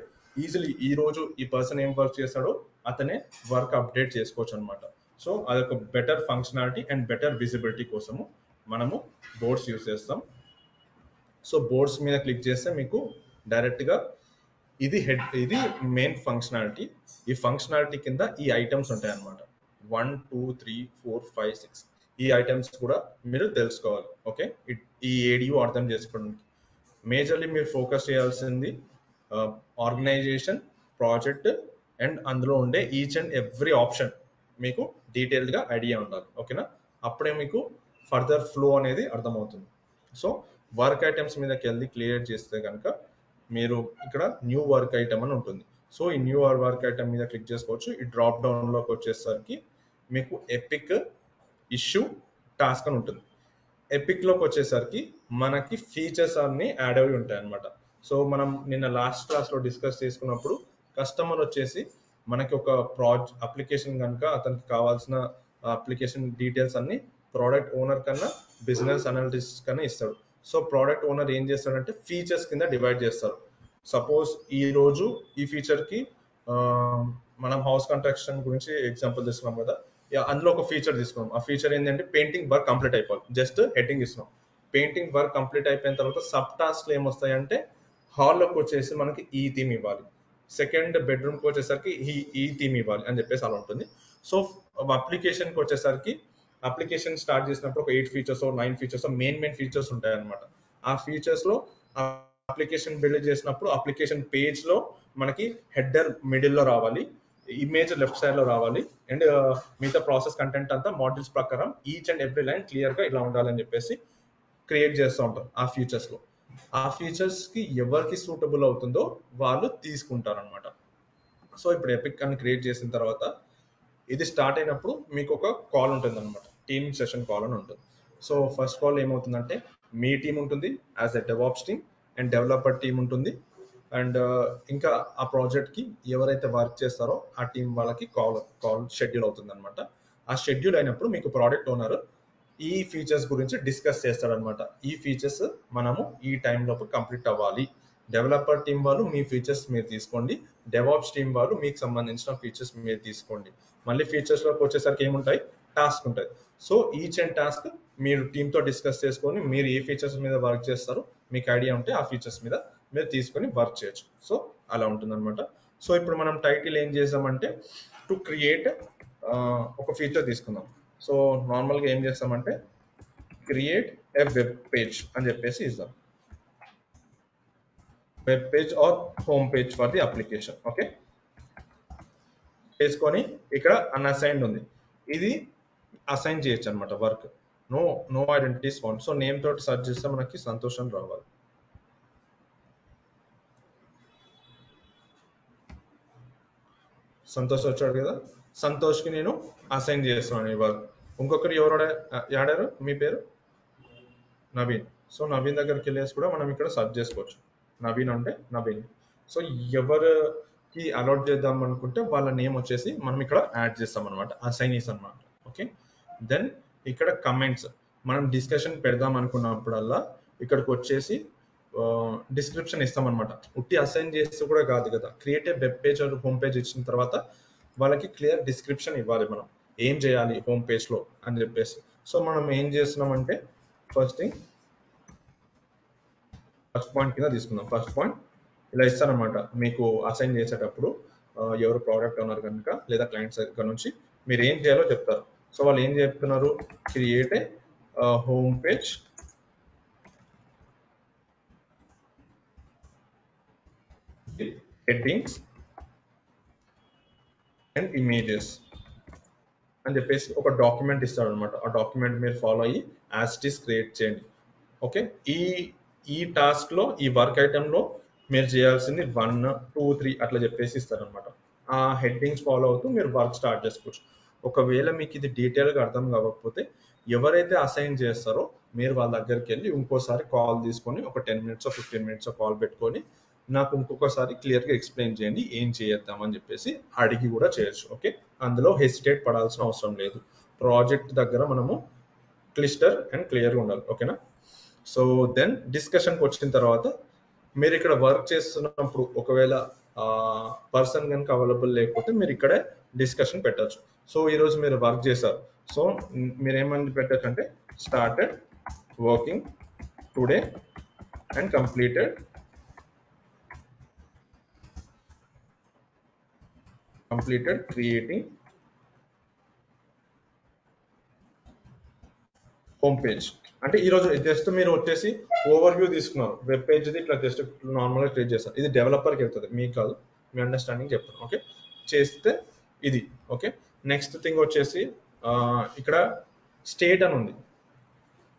ఈజీలీ ఈ రోజు ఈ పర్సన్ ఏం వర్క్ చేస్తాడో అతనే వర్క్ అప్డేట్ చేసుకోవచ్చు అనమాట. సో అదొక better functionality and better visibility కోసము మనము బోర్డ్స్ యూజ్ చేస్తాం. సో బోర్డ్స్ మీద క్లిక్ చేస్తే మీకు డైరెక్ట్గా ఇది మెయిన్ ఫంక్షనాలిటీ. ఈ ఫంక్షనాలిటీ కింద ఈ ఐటమ్స్ ఉంటాయి అన్నమాట, 1 2 3 4 5 6. ఈ ఐటమ్స్ కూడా మీరు తెలుసుకోవాలి. ఓకే, ఈ ఏడియు అర్థం చేసుకోవడానికి మేజర్లీ మీరు ఫోకస్ చేయాల్సింది ఆర్గనైజేషన్, ప్రాజెక్ట్ అండ్ అందులో ఉండే ఈచ్ అండ్ ఎవ్రీ ఆప్షన్ మీకు డీటెయిల్డ్గా ఐడియా ఉండాలి. ఓకేనా, అప్పుడే మీకు ఫర్దర్ ఫ్లో అనేది అర్థమవుతుంది. సో వర్క్ ఐటమ్స్ మీదకి వెళ్ళి క్లియర్ చేస్తే కనుక మీరు ఇక్కడ న్యూ వర్క్ ఐటమ్ అని ఉంటుంది. సో ఈ న్యూ వర్క్ ఐటమ్ మీద క్లిక్ చేసుకోవచ్చు. ఈ డ్రాప్ డౌన్లోకి వచ్చేసరికి మీకు ఎపిక్ ఇష్యూ టాస్క్ అని ఉంటుంది. ఎపిక్లోకి వచ్చేసరికి మనకి ఫీచర్స్ అన్ని యాడ్ అవి ఉంటాయి అన్నమాట. సో మనం నిన్న లాస్ట్ క్లాస్లో డిస్కస్ చేసుకున్నప్పుడు కస్టమర్ వచ్చేసి మనకి ఒక అప్లికేషన్ కనుక అతనికి కావాల్సిన అప్లికేషన్ డీటెయిల్స్ అన్ని ప్రోడక్ట్ ఓనర్ కన్నా బిజినెస్ అనలిటిస్ట్ కన్నా ఇస్తాడు. సో ప్రోడక్ట్ ఓనర్ ఏం చేస్తాడంటే ఫీచర్స్ కింద డివైడ్ చేస్తారు. సపోజ్ ఈ రోజు ఈ ఫీచర్కి మనం హౌస్ కన్స్ట్రక్షన్ గురించి ఎగ్జాంపుల్ తీసుకున్నాం కదా, అందులో ఒక ఫీచర్ తీసుకున్నాం. ఆ ఫీచర్ ఏంటంటే పెయింటింగ్ వర్క్ కంప్లీట్ అయిపోవాలి. జస్ట్ హెడ్డింగ్ ఇస్తున్నాం. పెయింటింగ్ వర్క్ కంప్లీట్ అయిపోయిన తర్వాత సబ్ టాస్క్లు ఏమొస్తాయంటే హాల్లోకి వచ్చేసి మనకి ఈ థీమ్ ఇవ్వాలి, సెకండ్ బెడ్రూమ్కి వచ్చేసరికి ఈ థీమ్ ఇవ్వాలి అని చెప్పేసి అలా ఉంటుంది. సో అప్లికేషన్కి వచ్చేసరికి అప్లికేషన్ స్టార్ట్ చేసినప్పుడు ఒక 8 ఫీచర్స్ 9 ఫీచర్స్ మెయిన్ ఫీచర్స్ ఉంటాయి అనమాట. ఆ ఫీచర్స్లో అప్లికేషన్ బిల్డ్ చేసినప్పుడు అప్లికేషన్ పేజ్లో మనకి హెడర్ మిడిల్లో రావాలి, ఇమేజ్ లెఫ్ట్ సైడ్లో రావాలి, అండ్ మిగతా ప్రాసెస్ కంటెంట్ అంతా మాడ్యూల్స్ ప్రకారం ఈచ్ అండ్ ఎవ్రీ లైన్ క్లియర్గా ఇలా ఉండాలని చెప్పేసి క్రియేట్ చేస్తూ ఉంటాం ఆ ఫీచర్స్లో. ఆ ఫీచర్స్కి ఎవరికి సూటబుల్ అవుతుందో వాళ్ళు తీసుకుంటారు అనమాట. సో ఇప్పుడు ఎపిక్ అని క్రియేట్ చేసిన తర్వాత ఇది స్టార్ట్ అయినప్పుడు మీకు ఒక కాల్ ఉంటుంది అనమాట, టీమ్ సెషన్ కాల్ అని ఉంటుంది. సో ఫస్ట్ కాల్ ఏమవుతుందంటే మీ టీం ఉంటుంది as a DevOps team, and developer team ఉంటుంది, అండ్ ఇంకా ఆ ప్రాజెక్ట్కి ఎవరైతే వర్క్ చేస్తారో ఆ టీం వాళ్ళకి కాల్ షెడ్యూల్ అవుతుంది అనమాట. ఆ షెడ్యూల్ అయినప్పుడు మీకు ప్రోడక్ట్ ఓనర్ ఈ ఫీచర్స్ గురించి డిస్కస్ చేస్తాడనమాట. ఈ ఫీచర్స్ మనము ఈ టైంలోపు కంప్లీట్ అవ్వాలి. డెవలపర్ టీం వాళ్ళు మీ ఫీచర్స్ మీరు తీసుకోండి, డెవాప్స్ టీం వాళ్ళు మీకు సంబంధించిన ఫీచర్స్ మీరు తీసుకోండి. మళ్ళీ ఫీచర్స్లోకి వచ్చేసరికి ఏముంటాయి, టాస్క్ ఉంటుంది. సో ఈచ్ అండ్ టాస్క్ మీరు టీంతో డిస్కస్ చేసుకొని మీరు ఏ ఫీచర్స్ మీద వర్క్ చేస్తారో మీకు ఐడియా ఉంటే ఆ ఫీచర్స్ మీద మీరు తీసుకొని వర్క్ చేయొచ్చు. సో అలా ఉంటుందన్నమాట. సో ఇప్పుడు మనం టైటిల్ ఏం చేసామంటే టు క్రియేట్ ఒక ఫీచర్ తీసుకుందాం. సో నార్మల్గా ఏం చేస్తామంటే క్రియేట్ ఎ వెబ్ పేజ్ అని చెప్పేసి ఇద్దాం, web page or home page for the application. Okay, చేసుకొని ఇక్కడ అన్అసైన్డ్ ఉంది, ఇది అసైన్ చేయొచ్చు అనమాట work. No identities found. So name తోటి సెర్చ్ చేస్తే మనకి సంతోషం రావాలి. సంతోష్ వచ్చాడు కదా, సంతోష్కి నేను అసైన్ చేస్తున్నాను ఈ వర్క్. ఇంకొకరు ఎవరు ఆడారు, మీ పేరు నవీన్. సో నవీన్ దగ్గరికి వెళ్ళేసి కూడా మనం ఇక్కడ సెర్చ్ చేసుకోవచ్చు. నవీన్ అంటే నవీన్. సో ఎవరికి అలాట్ చేద్దాం అనుకుంటే వాళ్ళ నేమ్ వచ్చేసి మనం ఇక్కడ యాడ్ చేస్తాం అనమాట, అసైనీస్ అనమాట. ఓకే, దెన్ ఇక్కడ కమెంట్స్ మనం డిస్కషన్ పెడదాం అనుకున్నప్పుడల్లా ఇక్కడికి వచ్చేసి డిస్క్రిప్షన్ ఇస్తాం అనమాట. ఉట్టి అసైన్ చేస్తే కూడా కాదు కదా, create a web page or home page ఇచ్చిన తర్వాత వాళ్ళకి క్లియర్ డిస్క్రిప్షన్ ఇవ్వాలి, మనం ఏం చేయాలి హోమ్ పేజ్లో అని చెప్పేసి. సో మనం ఏం చేస్తున్నామంటే ఫస్ట్ పాయింట్ కింద తీసుకుందాం. ఫస్ట్ పాయింట్ ఇలా ఇస్తారనమాట మీకు అసైన్ చేసేటప్పుడు, ఎవరు ప్రోడక్ట్ ఓనర్ కనుక లేదా క్లయింట్స్ దగ్గర నుంచి మీరు ఏం చేయాలో చెప్తారు. సో వాళ్ళు ఏం చెప్తున్నారు, create a home page headings and images అని చెప్పేసి ఒక డాక్యుమెంట్ ఇస్తాడు అనమాట. ఆ డాక్యుమెంట్ మీరు ఫాలో అయ్యి యాజ్ ఇట్ ఈస్ క్రియేట్ చేయండి. ఓకే, ఈ టాస్క్లో ఈ వర్క్ ఐటెంలో మీరు చేయాల్సింది 1, 2, 3 అట్లా చెప్పేసి ఇస్తారనమాట. ఆ హెడ్డింగ్స్ ఫాలో అవుతూ మీరు వర్క్ స్టార్ట్ చేసుకోవచ్చు. ఒకవేళ మీకు ఇది డీటెయిల్గా అర్థం కాకపోతే ఎవరైతే అసైన్ చేస్తారో మీరు వాళ్ళ దగ్గరికి వెళ్ళి ఇంకోసారి కాల్ తీసుకొని ఒక 10 minutes 15 minutes కాల్ పెట్టుకొని నాకు ఇంకొకసారి క్లియర్గా ఎక్స్ప్లెయిన్ చేయండి ఏం చేద్దామని చెప్పేసి అడిగి కూడా చేయొచ్చు. ఓకే, అందులో హెసిటేట్ పడాల్సిన అవసరం లేదు. ప్రాజెక్ట్ దగ్గర మనము క్లిస్టర్ అండ్ క్లియర్గా ఉండాలి. ఓకేనా? సో దెన్ డిస్కషన్కి వచ్చిన తర్వాత మీరు ఇక్కడ వర్క్ చేస్తున్నప్పుడు ఒకవేళ పర్సన్ కనుక అవైలబుల్ లేకపోతే మీరు ఇక్కడే డిస్కషన్ పెట్టచ్చు. సో ఈరోజు మీరు వర్క్ చేశారు, సో మీరు ఏమని పెట్టచ్చు అంటే started working today and completed creating home page. అంటే ఈరోజు జస్ట్ మీరు వచ్చేసి ఓవర్ వ్యూ తీసుకున్నారు, వెబ్ పేజ్ది ఇట్లా జస్ట్ నార్మల్గా క్రియేట్ చేస్తారు. ఇది డెవలపర్కి వెళ్తుంది, మీకు కాదు, మీ అండర్స్టాండింగ్ చెప్తాను. ఓకే, చేస్తే ఇది. ఓకే, నెక్స్ట్ థింగ్ వచ్చేసి ఇక్కడ స్టేట్ అని ఉంది,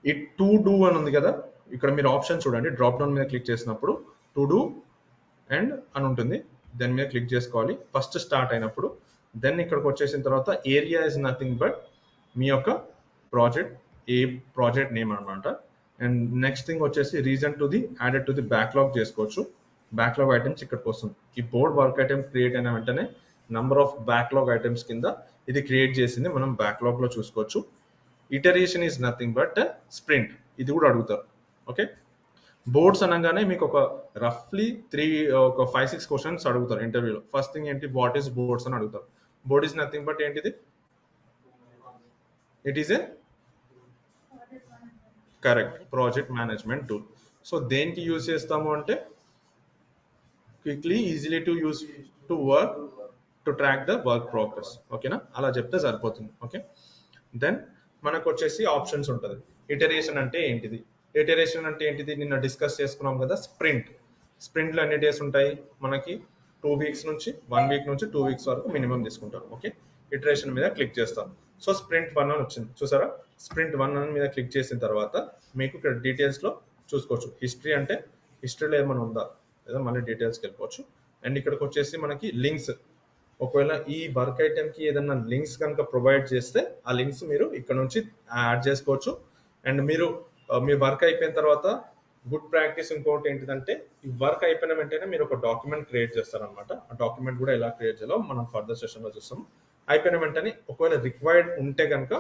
ఈ టు డూ అని ఉంది కదా, ఇక్కడ మీరు ఆప్షన్ చూడండి, డ్రాప్ డౌన్ మీద క్లిక్ చేసినప్పుడు టు డూ అండ్ అని ఉంటుంది, దాని మీద క్లిక్ చేసుకోవాలి ఫస్ట్ స్టార్ట్ అయినప్పుడు. దెన్ ఇక్కడికి వచ్చేసిన తర్వాత ఏరియా ఇస్ నథింగ్ బట్ మీ యొక్క ప్రాజెక్ట్ నేమ్ అనమాట. అండ్ నెక్స్ట్ థింగ్ వచ్చేసి reason to the added to the backlog చేసుకోవచ్చు. బ్యాక్లాగ్ ఐటమ్స్ ఇక్కడికి వస్తుంది. ఈ బోర్డ్ వర్క్ ఐటమ్ క్రియేట్ అయిన వెంటనే నంబర్ ఆఫ్ బ్యాక్లాగ్ ఐటమ్స్ కింద ఇది క్రియేట్ చేసింది మనం బ్యాక్లాగ్ లో చూసుకోవచ్చు. Iteration is nothing but sprint, ఇది కూడా అడుగుతారు. ఓకే, బోర్డ్స్ అనగానే మీకు ఒక రఫ్లీ 5-6 క్వశ్చన్స్ అడుగుతారు ఇంటర్వ్యూలో. ఫస్ట్ థింగ్ ఏంటి, వాట్ ఈస్ బోర్డ్స్ అని అడుగుతారు. బోర్డ్ ఈజ్ నథింగ్ బట్ ఏంటిది, it is a correct project management tool. So దేనికి యూజ్ చేస్తాము అంటే quickly easily to use to work to track the work progress. ఓకేనా, అలా చెప్తే సరిపోతుంది. ఓకే, దెన్ మనకు వచ్చేసి ఆప్షన్స్ ఉంటుంది. ఇటరేషన్ అంటే ఏంటిది, నిన్న డిస్కస్ చేసుకున్నాం కదా. స్ప్రింట్లో ఎన్ని డేస్ ఉంటాయి మనకి, 2 weeks నుంచి 1 week నుంచి 2 weeks వరకు మినిమం తీసుకుంటారు. ఓకే, ఇటరేషన్ మీద క్లిక్ చేస్తాం. సో స్ప్రింట్ 1 అని వచ్చింది చూసారా. స్ప్రింట్ 1 మీద క్లిక్ చేసిన తర్వాత మీకు ఇక్కడ డీటెయిల్స్ లో చూసుకోవచ్చు. హిస్టరీ అంటే హిస్టరీలో ఏమైనా ఉందా లేదా మళ్ళీ డీటెయిల్స్కి వెళ్ళిపోవచ్చు. అండ్ ఇక్కడికి వచ్చేసి మనకి లింక్స్, ఒకవేళ ఈ వర్క్ ఐటమ్ కి ఏదైనా లింక్స్ కనుక ప్రొవైడ్ చేస్తే ఆ లింక్స్ మీరు ఇక్కడ నుంచి యాడ్ చేసుకోవచ్చు. అండ్ మీరు మీ వర్క్ అయిపోయిన తర్వాత గుడ్ ప్రాక్టీస్ ఇంకోటి ఏంటిదంటే, ఈ వర్క్ అయిపోయిన వెంటనే మీరు ఒక డాక్యుమెంట్ క్రియేట్ చేస్తారనమాట. ఆ డాక్యుమెంట్ కూడా ఎలా క్రియేట్ చేయాలో మనం ఫర్దర్ సెషన్లో చూస్తాం. అయిపోయిన వెంటనే ఒకవేళ రిక్వైర్డ్ ఉంటే కనుక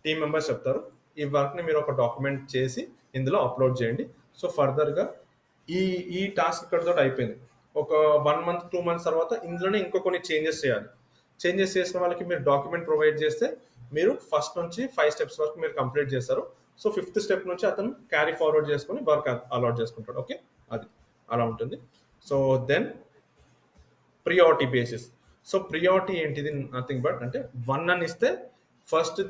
టీమ్ మెంబర్స్ చెప్తారు, ఈ వర్క్ని మీరు ఒక డాక్యుమెంట్ చేసి ఇందులో అప్లోడ్ చేయండి. సో ఫర్దర్గా ఈ టాస్క్ ఇక్కడితో అయిపోయింది. ఒక 1 month 2 months తర్వాత ఇందులోనే ఇంకో కొన్ని చేంజెస్ చేయాలి. చేంజెస్ చేసిన వాళ్ళకి మీరు డాక్యుమెంట్ ప్రొవైడ్ చేస్తే మీరు ఫస్ట్ నుంచి 5 steps వరకు మీరు కంప్లీట్ చేస్తారు. సో 5th step నుంచి అతను క్యారీ ఫార్వర్డ్ చేసుకుని వర్క్ అలాట్ చేసుకుంటాడు. ఓకే, అది అలా ఉంటుంది. So then priority basis. So priority ఏంటిది, నథింగ్ బట్ అంటే 1 అని ఇస్తే ఫస్ట్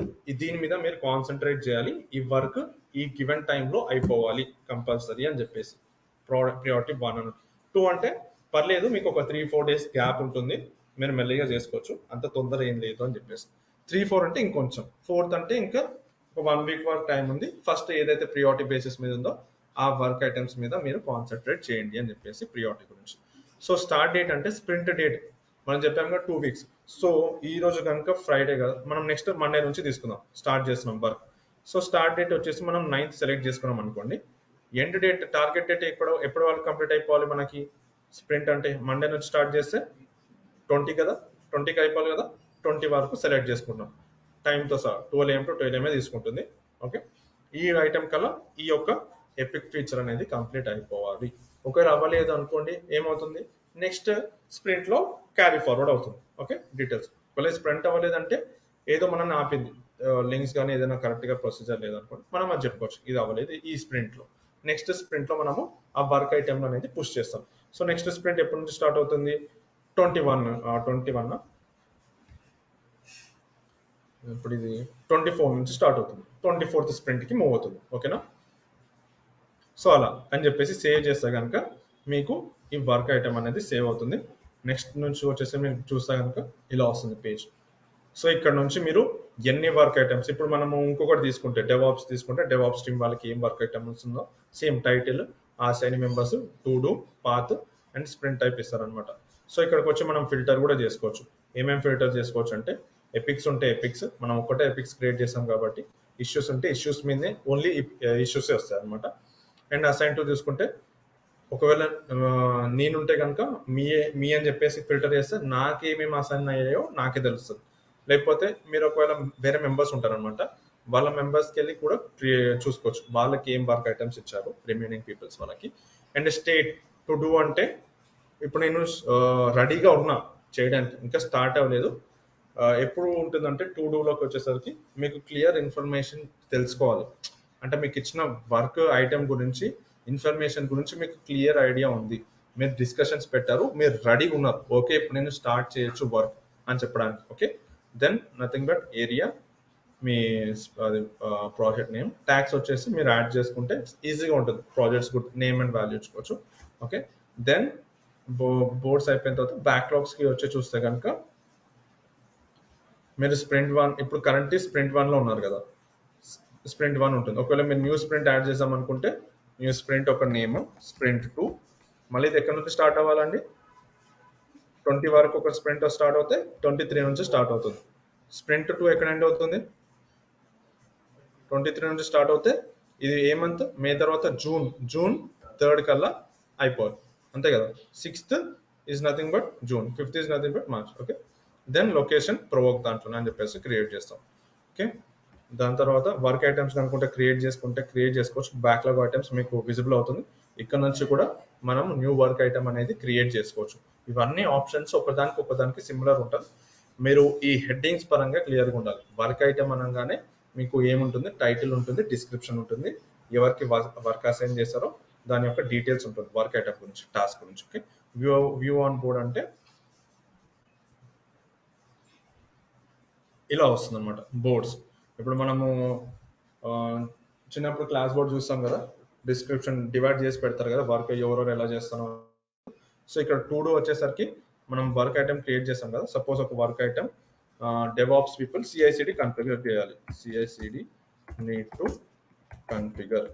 దీని మీద మీరు కాన్సన్ట్రేట్ చేయాలి, ఈ వర్క్ ఈ గివెన్ టైంలో అయిపోవాలి కంపల్సరీ అని చెప్పేసి ప్రియారిటీ 1 అని. 2 అంటే పర్లేదు, మీకు ఒక 3-4 days గ్యాప్ ఉంటుంది, మీరు మెల్లిగా చేసుకోవచ్చు, అంత తొందర ఏం లేదు అని చెప్పేసి. 3-4 అంటే ఇంకొంచెం. 4th అంటే ఇంకా 1 week వరకు టైం ఉంది. ఫస్ట్ ఏదైతే ప్రియారిటీ బేసిస్ మీద ఉందో ఆ వర్క్ ఐటమ్స్ మీద మీరు కాన్సన్ట్రేట్ చేయండి అని చెప్పేసి ప్రియారిటీ గురించి. సో స్టార్ట్ డేట్ అంటే స్ప్రింట్ డేట్ మనం చెప్పాం కదా 2 weeks. సో ఈ రోజు కనుక ఫ్రైడే కదా, మనం నెక్స్ట్ మండే నుంచి తీసుకుందాం, స్టార్ట్ చేస్తున్నాం వర్క్. సో స్టార్ట్ డేట్ వచ్చేసి మనం 9th సెలెక్ట్ చేసుకున్నాం అనుకోండి. ఎండ్ డేట్, టార్గెట్ డేట్ ఎప్పుడు వరకు కంప్లీట్ అయిపోవాలి మనకి. స్ప్రింట్ అంటే మండే నుంచి స్టార్ట్ చేస్తే 20 కదా, 20కి అయిపోవాలి కదా, 20 వరకు సెలెక్ట్ చేసుకుంటాం టైంతో సహా. 12 AM to 12 AM తీసుకుంటుంది. ఓకే, ఈ ఐటమ్ కల్లా ఈ యొక్క ఎపిక్ ఫీచర్ అనేది కంప్లీట్ అయిపోవాలి. ఒకవేళ అవ్వలేదు అనుకోండి ఏమవుతుంది, నెక్స్ట్ స్ప్రింట్ లో క్యారీ ఫార్వర్డ్ అవుతుంది. Okay, details. ఒకవేళ స్ప్రింట్ అవ్వలేదంటే ఏదో మనం ఆపింది, లింక్స్ కానీ ఏదైనా కరెక్ట్ గా ప్రొసీజర్ లేదనుకోండి మనం అది చెప్పుకోవచ్చు, ఇది అవ్వలేదు ఈ స్ప్రింట్ లో. నెక్స్ట్ స్ప్రింట్ లో మనము ఆ వర్క్ ఐటమ్ అనేది పుష్ చేస్తాం. సో నెక్స్ట్ స్ప్రింట్ ఎప్పటి నుంచి స్టార్ట్ అవుతుంది, 21 ఇప్పుడు ఇది 24 నుంచి స్టార్ట్ అవుతుంది, 24th స్ప్రింట్ కి మూవ్ అవుతుంది. ఓకేనా, సో అలా అని చెప్పేసి సేవ్ చేస్తే కనుక మీకు ఈ వర్క్ ఐటమ్ అనేది సేవ్ అవుతుంది. నెక్స్ట్ నుంచి వచ్చేసి మీరు చూస్తే కనుక ఇలా వస్తుంది పేజ్. సో ఇక్కడ నుంచి మీరు ఎన్ని వర్క్ ఐటమ్స్, ఇప్పుడు మనము ఇంకొకటి తీసుకుంటే డెవాప్స్ తీసుకుంటే డెవాప్స్ టీమ్ వాళ్ళకి ఏం వర్క్ ఐటమ్స్ ఉందో సేమ్ టైటిల్, ఆ sign members, to do, path and sprint type ఇస్తారనమాట. సో ఇక్కడికి వచ్చి మనం ఫిల్టర్ కూడా చేసుకోవచ్చు. ఏమేమి ఫిల్టర్ చేసుకోవచ్చు అంటే ఎపిక్స్ ఉంటే ఎపిక్స్, మనం ఒకటే ఎపిక్స్ క్రియేట్ చేసాం కాబట్టి ఇష్యూస్ ఉంటే ఇష్యూస్ మీదే ఓన్లీ ఇష్యూసే వస్తాయి అనమాట. అండ్ అసైన్ టు చూసుకుంటే ఒకవేళ నేనుంటే కనుక మీ అని చెప్పేసి ఫిల్టర్ చేస్తే నాకేమేమి అసైన్ అయ్యాయో నాకే తెలుస్తుంది. లేకపోతే మీరు ఒకవేళ వేరే మెంబర్స్ ఉంటారనమాట, వాళ్ళ మెంబర్స్కి వెళ్ళి కూడా చూసుకోవచ్చు వాళ్ళకి ఏం వర్క్ ఐటమ్స్ ఇచ్చారు రిమైనింగ్ పీపుల్స్ వాళ్ళకి. అండ్ స్టేట్ టు డూ అంటే ఇప్పుడు నేను రెడీగా ఉన్నా చేయడానికి, ఇంకా స్టార్ట్ అవ్వలేదు. ఎప్పుడు ఉంటుందంటే టు డూలోకి వచ్చేసరికి మీకు క్లియర్ ఇన్ఫర్మేషన్ తెలుసుకోవాలి. అంటే మీకు ఇచ్చిన వర్క్ ఐటమ్ గురించి ఇన్ఫర్మేషన్ గురించి మీకు క్లియర్ ఐడియా ఉంది, మీరు డిస్కషన్స్ పెట్టారు, మీరు రెడీగా ఉన్నారు, ఓకే ఇప్పుడు నేను స్టార్ట్ చేయొచ్చు వర్క్ అని చెప్పడానికి. Okay, then nothing but area, మీ ప్రాజెక్ట్ నేమ్, ట్యాక్స్ వచ్చేసి మీరు యాడ్ చేసుకుంటే ఈజీగా ఉంటుంది, ప్రాజెక్ట్స్ నేమ్ అండ్ వాల్యూ ఇచ్చుకోవచ్చు. ఓకే, దెన్ బోర్డ్స్ అయిపోయిన తర్వాత బ్యాక్లాగ్స్కి వచ్చి చూస్తే కనుక మీరు స్ప్రింట్ 1, ఇప్పుడు కరెంట్ స్ప్రింట్ 1లో ఉన్నారు కదా, స్ప్రింట్ 1 ఉంటుంది. ఒకవేళ మీరు న్యూ స్ప్రింట్ యాడ్ చేద్దాం అనుకుంటే న్యూ స్ప్రింట్ ఒక నేమ్, స్ప్రింట్ 2, మళ్ళీ ఇది ఎక్కడి నుంచి స్టార్ట్ అవ్వాలండి, 20 వరకు ఒక స్ప్రింట్ స్టార్ట్ అవుతే 23 నుంచి స్టార్ట్ అవుతుంది. స్ప్రింట్ 2 ఎక్కడ ఎండ్ అవుతుంది, 23 నుంచి స్టార్ట్ అవుతే ఇది ఏ మంత్, మే తర్వాత జూన్ 3rd కల్లా అయిపోవాలి, అంతే కదా. 6th is nothing but June, 5th is nothing but March. Okay, then location provoke దాంట్లో అని చెప్పేసి క్రియేట్ చేస్తాం. ఓకే, దాని తర్వాత వర్క్ ఐటమ్స్ అనుకుంటే క్రియేట్ చేసుకోవచ్చు. బ్యాక్లాగ్ ఐటమ్స్ మీకు విజిబుల్ అవుతుంది. ఇక్కడ నుంచి కూడా మనం న్యూ వర్క్ ఐటమ్ అనేది క్రియేట్ చేసుకోవచ్చు. ఇవన్నీ ఆప్షన్స్ ఒకదానికి సిమిలర్ ఉంటుంది. మీరు ఈ హెడ్డింగ్స్ పరంగా క్లియర్గా ఉండాలి. వర్క్ ఐటమ్ అనగానే మీకు ఏముంటుంది, టైటిల్ ఉంటుంది, డిస్క్రిప్షన్ ఉంటుంది, ఎవరికి వర్క్ అసైన్ చేస్తారో దాని యొక్క డీటెయిల్స్ ఉంటుంది వర్క్ ఐటమ్ గురించి, టాస్క్ గురించి. ఓకే, వ్యూ ఆన్ బోర్డ్ అంటే ఇలా వస్తుంది అనమాట బోర్డ్స్. ఇప్పుడు మనము చిన్నప్పుడు క్లాస్ బోర్డ్ చూస్తాం కదా, డిస్క్రిప్షన్ డివైడ్ చేసి పెడతారు కదా వర్క్ ఎవరెవరు ఎలా చేస్తానో. సో ఇక్కడ టు డూ వచ్చేసరికి మనం వర్క్ ఐటమ్ క్రియేట్ చేస్తాం కదా, సపోజ్ ఒక work item DevOps people CI/CD configure చేయాలి, CI/CD నీడ్ టు కన్ఫిగర్,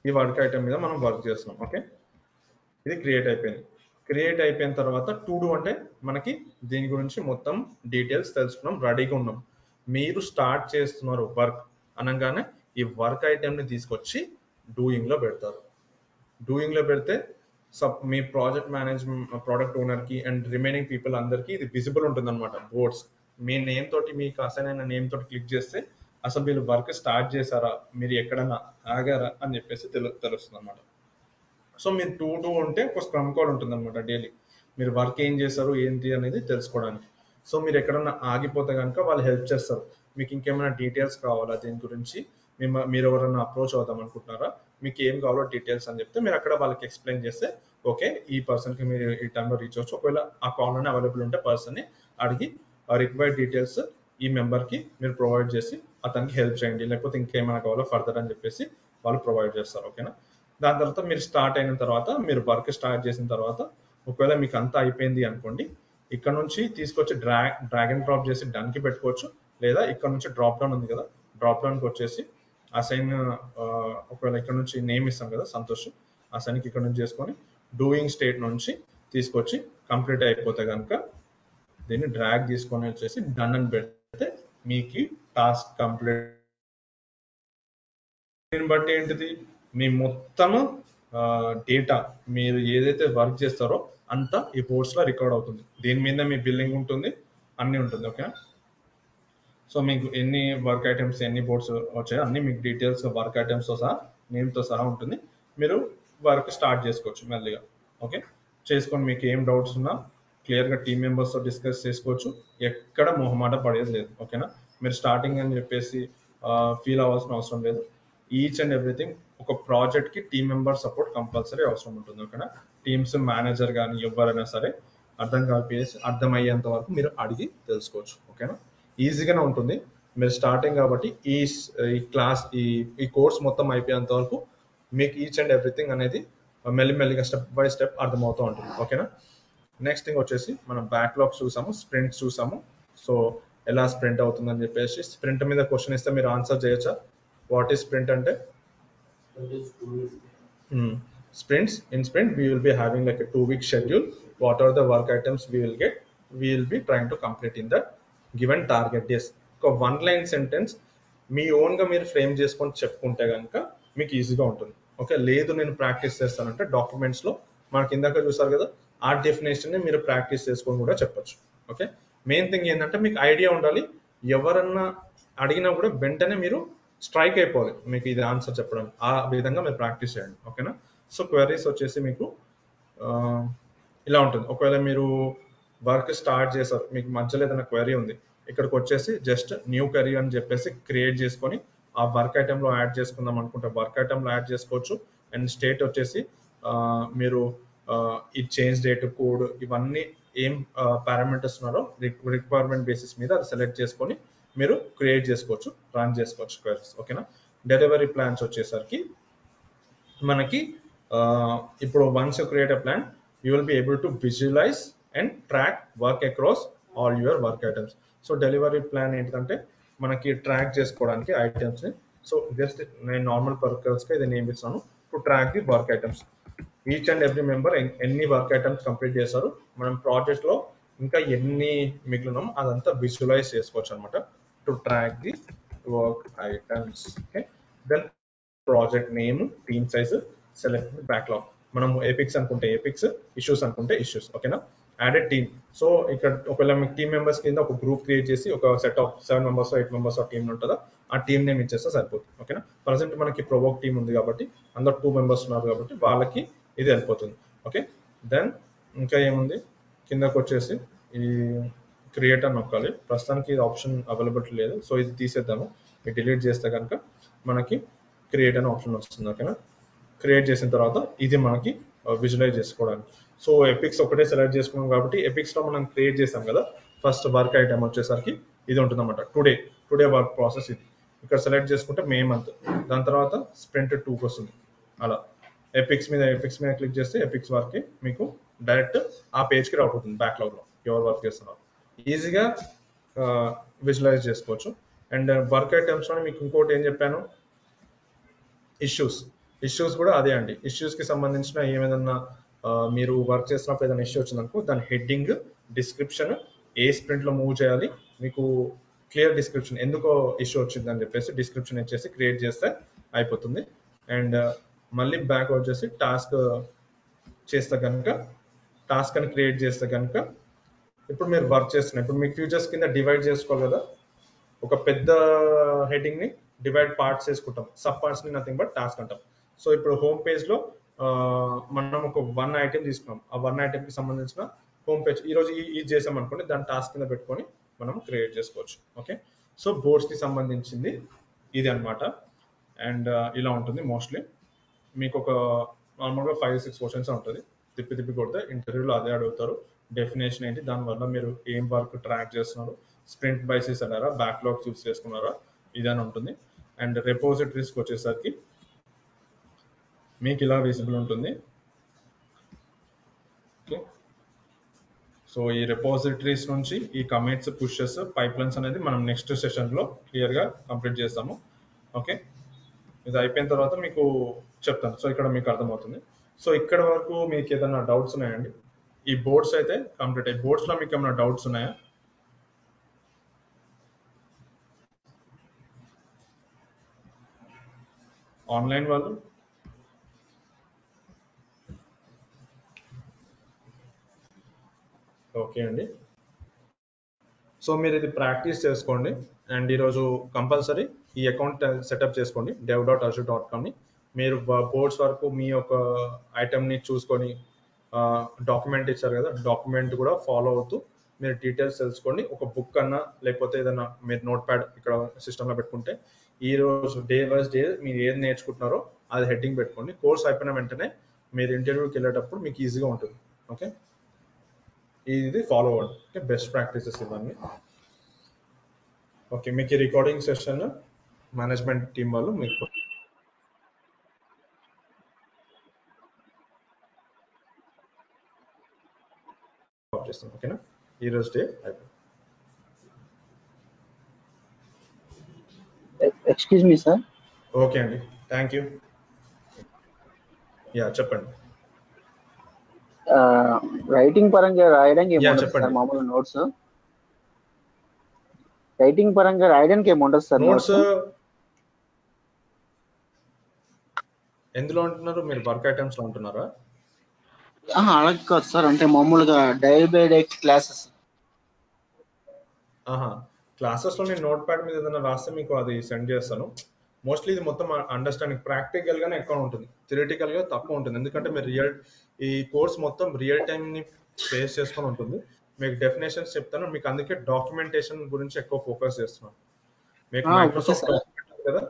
ఈ వర్క్ ఐటమ్ మీద మనం వర్క్ చేస్తున్నాం. ఓకే, ఇది క్రియేట్ అయిపోయింది. క్రియేట్ అయిపోయిన తర్వాత టు డూ అంటే మనకి దీని గురించి మొత్తం డీటెయిల్స్ తెలుసుకున్నాం, రెడీగా ఉన్నాం. మీరు స్టార్ట్ చేస్తున్నారు వర్క్ అనగానే ఈ వర్క్ ఐటమ్ని తీసుకొచ్చి డూయింగ్లో పెడతారు. డూయింగ్లో పెడితే మీ ప్రాజెక్ట్ ప్రోడక్ట్ ఓనర్కి అండ్ రిమైనింగ్ పీపుల్ అందరికీ ఇది విజిబుల్ ఉంటుంది అనమాట. బోర్డ్స్ మీ నేమ్ తోటి, మీకు అసైన్ అయిన నేమ్ తోటి క్లిక్ చేస్తే అసలు మీరు వర్క్ స్టార్ట్ చేశారా, మీరు ఎక్కడన్నా ఆగారా అని చెప్పేసి తెలుస్తుంది అనమాట. సో మీరు టు డూ ఉంటే ఒక స్క్రమ్ కోడ్ ఉంటుంది అనమాట, డైలీ మీరు వర్క్ ఏం చేస్తారు ఏంటి అనేది తెలుసుకోవడానికి. సో మీరు ఎక్కడన్నా ఆగిపోతే కనుక వాళ్ళు హెల్ప్ చేస్తారు. మీకు ఇంకేమైనా డీటెయిల్స్ కావాలా దీని గురించి, మీరు ఎవరైనా అప్రోచ్ అవుదాం అనుకుంటున్నారా, మీకు ఏం కావాలో డీటెయిల్స్ అని చెప్తే మీరు అక్కడ వాళ్ళకి ఎక్స్ప్లెయిన్ చేస్తే ఓకే ఈ పర్సన్కి మీరు ఈ టైంలో రీచ్ అవ్వచ్చు. ఒకవేళ ఆ కాల్ అని అవైలబుల్ ఉంటే పర్సన్ని అడిగి ఆ రిక్వైర్డ్ డీటెయిల్స్ ఈ మెంబర్కి మీరు ప్రొవైడ్ చేసి అతనికి హెల్ప్ చేయండి, లేకపోతే ఇంకేమైనా కావాలో ఫర్దర్ అని చెప్పేసి వాళ్ళు ప్రొవైడ్ చేస్తారు. ఓకేనా, దాని తర్వాత మీరు స్టార్ట్ అయిన తర్వాత, మీరు వర్క్ స్టార్ట్ చేసిన తర్వాత ఒకవేళ మీకు అంతా అయిపోయింది అనుకోండి, ఇక్కడ నుంచి తీసుకొచ్చి డ్రాగ్ అండ్ డ్రాప్ చేసి డన్కి పెట్టుకోవచ్చు. లేదా ఇక్కడ నుంచి డ్రాప్ డౌన్ ఉంది కదా, డ్రాప్ డౌన్కి వచ్చేసి అసైన్, ఒకవేళ ఇక్కడ నుంచి నేమ్ ఇస్తాం కదా సంతోష్, అసైన్కి ఇక్కడ నుంచి చేసుకొని డూయింగ్ స్టేట్ నుంచి తీసుకొచ్చి కంప్లీట్ అయిపోతే కనుక దీన్ని డ్రాగ్ తీసుకొని వచ్చేసి డన్ అని పెడితే మీకు టాస్క్ కంప్లీట్. దీన్ని బట్టి ఏంటిది, మీ మొత్తము డేటా మీరు ఏదైతే వర్క్ చేస్తారో అంతా ఈ బోర్డ్స్లో రికార్డ్ అవుతుంది. దీని మీద మీ బిల్లింగ్ ఉంటుంది, అన్నీ ఉంటుంది. ఓకే, సో మీకు ఎన్ని వర్క్ ఐటమ్స్, ఎన్ని బోర్డ్స్ వచ్చాయో అన్ని మీకు డీటెయిల్స్ వర్క్ ఐటమ్స్తో సహా, నేమ్తో సహా ఉంటుంది. మీరు వర్క్ స్టార్ట్ చేసుకోవచ్చు మెల్లిగా. ఓకే, చేసుకొని మీకు ఏం డౌట్స్ ఉన్నా క్లియర్గా టీమ్ మెంబర్స్తో డిస్కస్ చేసుకోవచ్చు. ఎక్కడ మొహమాట పడేది లేదు. ఓకేనా, మీరు స్టార్టింగ్ అని చెప్పేసి ఫీల్ అవ్వాల్సిన అవసరం లేదు. ఈచ్ అండ్ ఎవ్రీథింగ్ ఒక ప్రాజెక్ట్కి టీమ్ మెంబర్ సపోర్ట్ కంపల్సరీ అవసరం ఉంటుంది. ఓకేనా, టీమ్స్ మేనేజర్ కానీ ఎవరైనా సరే అర్థమయ్యేంత వరకు మీరు అడిగి తెలుసుకోవచ్చు. ఓకేనా, ఈజీగానే ఉంటుంది. మీరు స్టార్టింగ్ కాబట్టి ఈ క్లాస్ ఈ కోర్స్ మొత్తం అయిపోయేంత వరకు మీకు ఈచ్ అండ్ ఎవ్రీథింగ్ అనేది మెల్లిమెల్లిగా స్టెప్ బై స్టెప్ అర్థమవుతూ ఉంటుంది. ఓకేనా. నెక్స్ట్ థింగ్ వచ్చేసి మనం బ్యాక్లాగ్ చూసాము, స్ప్రింట్స్ చూసాము. సో ఎలా స్ప్రింట్ అవుతుందని చెప్పేసి స్ప్రింట్ మీద క్వశ్చన్ ఇస్తే మీరు ఆన్సర్ చేయొచ్చా? వాట్ ఈస్ స్ప్రింట్ అంటే? Sprints. In sprint, we will be having like a 2-week schedule. What are the work items we will get? We will be trying to complete in the given target days. ఒక 1-line sentence మీ ఓన్గా మీరు frame చేసుకొని చెప్పుకుంటే కనుక మీకు ఈజీగా ఉంటుంది. Okay, లేదు నేను ప్రాక్టీస్ చేస్తానంటే డాక్యుమెంట్స్లో మనకి ఇందాక చూసారు కదా, ఆ డెఫినేషన్ని మీరు ప్రాక్టీస్ చేసుకొని కూడా చెప్పొచ్చు. ఓకే, మెయిన్ థింగ్ ఏంటంటే మీకు ఐడియా ఉండాలి. ఎవరన్నా అడిగినా కూడా వెంటనే మీరు స్ట్రైక్ అయిపోవాలి, మీకు ఇది ఆన్సర్ చెప్పడం. ఆ విధంగా మీరు ప్రాక్టీస్ చేయండి. ఓకేనా. సో క్వెరీస్ వచ్చేసి మీకు ఇలా ఉంటుంది. ఒకవేళ మీరు వర్క్ స్టార్ట్ చేశారు, మీకు మధ్యలో ఏదైనా క్వెరీ ఉంది, ఇక్కడికి వచ్చేసి జస్ట్ న్యూ క్వెరీ అని చెప్పేసి క్రియేట్ చేసుకొని ఆ వర్క్ ఐటెంలో యాడ్ చేసుకుందాం అనుకుంటే వర్క్ ఐటెంలో యాడ్ చేసుకోవచ్చు. అండ్ స్టేట్ వచ్చేసి మీరు ఈ చేంజ్ డేట్, కోడ్, ఇవన్నీ ఏం పారామీటర్స్ ఉన్నారో రిక్వైర్మెంట్ బేసిస్ మీద అది సెలెక్ట్ చేసుకొని మీరు క్రియేట్ చేసుకోవచ్చు, రన్ చేసుకోవచ్చు క్వెరీస్. ఓకేనా. డెలివరీ ప్లాన్స్ వచ్చేసరికి మనకి ఇప్పుడు once you create a plan, you will be able to visualise and track work across all your work items. So delivery plan ఏంటంటే మనకి ట్రాక్ చేసుకోవడానికి ఐటమ్స్ని. సో జస్ట్ నేను నార్మల్ పర్పస్గా ఇది నేమ్ ఇస్తాను, to track the work items. Each and every member ఎన్ని వర్క్ ఐటమ్స్ కంప్లీట్ చేశారు, మనం ప్రాజెక్ట్లో ఇంకా ఎన్ని మిగిలినాం అదంతా విజువలైజ్ చేసుకోవచ్చు అనమాట, to track the work items. Okay, then project name, team size, select backlog. మనం ఎపిక్స్ అనుకుంటే ఎపిక్స్, ఇష్యూస్ అనుకుంటే ఇష్యూస్. ఓకేనా. Added team. సో ఇక్కడ ఒకవేళ మీకు టీమ్ మెంబర్స్ కింద ఒక గ్రూప్ క్రియేట్ చేసి ఒక set of 7 members 8 members of team ఉంటుందా, ఆ టీమ్ నేమ్ ఇచ్చేస్తే సరిపోతుంది. ఓకేనా. ప్రజెంట్ మనకి ప్రొవోక్ టీమ్ ఉంది కాబట్టి అందరు 2 మెంబర్స్ ఉన్నారు కాబట్టి వాళ్ళకి ఇది వెళ్ళిపోతుంది. ఓకే, దెన్ ఇంకా ఏముంది, కిందకు వచ్చేసి ఈ క్రియేట్ అని నొక్కాలి. ప్రస్తుతానికి ఇది ఆప్షన్ అవైలబిలిటీ లేదు, సో ఇది తీసేద్దాము. ఇది డిలీట్ చేస్తే కనుక మనకి క్రియేట్ అనే ఆప్షన్ వస్తుంది. ఓకేనా. క్రియేట్ చేసిన తర్వాత ఇది మనకి విజువలైజ్ చేసుకోవడానికి. సో ఎపిక్స్ ఒకటే సెలెక్ట్ చేసుకున్నాం కాబట్టి ఎపిక్స్లో మనం క్రియేట్ చేసాం కదా, ఫస్ట్ వర్క్ ఐటమ్ వచ్చేసరికి ఇది ఉంటుంది అనమాట. టుడే వర్క్ ప్రాసెస్ ఇది. ఇక్కడ సెలెక్ట్ చేసుకుంటే మే మంత్, దాని తర్వాత స్ప్రింట్ 2కి వస్తుంది. అలా ఎపిక్స్ మీద క్లిక్ చేస్తే ఎపిక్స్ వర్క్ మీకు డైరెక్ట్ ఆ పేజ్కి రావుతుంది. బ్యాక్లాగ్లో ఎవరు వర్క్ చేస్తున్నారు ఈజీగా విజువలైజ్ చేసుకోవచ్చు. అండ్ వర్క్ ఐటమ్స్లో మీకు ఇంకోటి ఏం చెప్పాను, ఇష్యూస్ కూడా అదే అండి. ఇష్యూస్కి సంబంధించిన ఏమైనా మీరు వర్క్ చేస్తున్నప్పుడు ఏదైనా ఇష్యూ వచ్చిందనుకో, దాని హెడ్డింగ్, డిస్క్రిప్షన్, ఏ స్ప్రింట్లో మూవ్ చేయాలి, మీకు క్లియర్ డిస్క్రిప్షన్, ఎందుకో ఇష్యూ వచ్చిందని చెప్పేసి డిస్క్రిప్షన్ ఇచ్చేసి క్రియేట్ చేస్తే అయిపోతుంది. అండ్ మళ్ళీ బ్యాక్ వచ్చేసి టాస్క్ చేస్తే కనుక, టాస్క్ అని క్రియేట్ చేస్తే కనుక ఇప్పుడు మీరు వర్క్ చేస్తున్నారు, ఇప్పుడు మీకు ఫ్యూచర్స్ కింద డివైడ్ చేసుకోవాలి కదా, ఒక పెద్ద హెడ్డింగ్ని డివైడ్ పార్ట్స్ చేసుకుంటాం, సబ్ పార్ట్స్ని నథింగ్ బట్ టాస్క్ అంటాం. సో ఇప్పుడు హోమ్ పేజ్లో మనం ఒక 1 ఐటెం తీసుకున్నాం, ఆ 1 ఐటెంకి సంబంధించిన హోమ్ పేజ్ ఈరోజు ఇది చేసాం అనుకోండి, దాన్ని టాస్క్ కింద పెట్టుకొని మనం క్రియేట్ చేసుకోవచ్చు. ఓకే, సో బోర్డ్స్కి సంబంధించింది ఇది అనమాట. అండ్ ఇలా ఉంటుంది. మోస్ట్లీ మీకు ఒక నార్మల్గా 5-6 క్వశ్చన్స్ ఉంటుంది, తిప్పి కొడితే ఇంటర్వ్యూలో అదే అడుగుతారు. డెఫినేషన్ ఏంటి, దానివల్ల మీరు ఏం వర్క్ ట్రాక్ చేస్తున్నారు, స్ప్రింట్ బైసిస్ అన్నారా, బ్యాక్లాగ్ చూస్ చేసుకున్నారా, ఇదని ఉంటుంది. అండ్ రెపోజిటరీస్కి వచ్చేసరికి మీకు ఇలా విజిబుల్ ఉంటుంది. ఓకే, సో ఈ రెపోజిటరీస్ నుంచి ఈ కమిట్స్, పుషెస్, పైప్లైన్స్ అనేది మనం నెక్స్ట్ సెషన్లో క్లియర్గా కంప్లీట్ చేస్తాము. ఓకే, ఇది అయిపోయిన తర్వాత మీకు చెప్తాను. సో ఇక్కడ మీకు అర్థమవుతుంది. సో ఇక్కడ వరకు మీకు ఏదైనా డౌట్స్ ఉన్నాయండి? ఈ బోర్డ్స్ అయితే కంప్లీట్ అయ్యి, బోర్డ్స్లో మీకు ఏమైనా డౌట్స్ ఉన్నాయా? ఆన్లైన్ వాళ్ళు ఓకే అండి. సో మీరు ఇది ప్రాక్టీస్ చేసుకోండి. అండ్ ఈరోజు కంపల్సరీ ఈ అకౌంట్ సెటప్ చేసుకోండి, dev.azure.comని. మీరు బోర్డ్స్ వరకు మీ యొక్క ఐటమ్ని చూసుకొని డాక్యుమెంట్ ఇచ్చారు కదా, డాక్యుమెంట్ కూడా ఫాలో అవుతూ మీరు డీటెయిల్స్ తెలుసుకోండి. ఒక బుక్ అన్నా లేకపోతే ఏదైనా మీరు నోట్ ప్యాడ్ ఇక్కడ సిస్టంలో పెట్టుకుంటే ఈ రోజు డే వైజ్ డే మీరు ఏది నేర్చుకుంటున్నారో అది హెడ్డింగ్ పెట్టుకోండి. కోర్స్ అయిపోయిన వెంటనే మీరు ఇంటర్వ్యూకి వెళ్ళేటప్పుడు మీకు ఈజీగా ఉంటుంది. ఓకే, ఇది ఫాలో అవ్వండి. ఓకే, బెస్ట్ ప్రాక్టీసెస్ ఇవన్నీ. ఓకే, మీకు ఈ రికార్డింగ్ సెషన్ మేనేజ్మెంట్ టీం వాళ్ళు మీకు చేస్తాను. ఓకేనా, ఈరోజు డే అయిపోయింది. Excuse me sir. ఓకే అండి, థ్యాంక్ యూ. యా చెప్పండి. రైటింగ్ పరంగా రాయడానికి యా ఏముండదు చెప్పండి. సార్, మామూలు నోట్స్. రైటింగ్ పరంగా రాయడానికి ఏముండదు సార్ నోట్స్ నోట్స్. ఎందులో అంటున్నారు మీరు? వర్క్ ఐటమ్స్ లో అంటున్నారా? అలాగే కాదు సార్, అంటే మామూలుగా డే బై డే క్లాసెస్. ఆహా, క్లాసెస్ లో నేను నోట్ ప్యాడ్ మీద ఏదైనా రాస్తే మీకు అది సెండ్ చేస్తాను. మోస్ట్లీ ఇది మొత్తం అండర్స్టాండింగ్ ప్రాక్టికల్ గానే ఎక్కువ ఉంటుంది, థియరిటికల్ గా తక్కువ ఉంటుంది. ఎందుకంటే మీరు ఈ కోర్స్ మొత్తం రియల్ టైం ని ఫేస్ చేసుకొని ఉంటుంది. మీకు డెఫినేషన్స్ చెప్తాను, మీకు అందుకే డాక్యుమెంటేషన్ గురించి ఎక్కువ ఫోకస్ చేస్తున్నాను. మీకు ఓకే మైక్రోసాఫ్ట్ సార్. డాక్యుమెంట్ ఉంది కదా,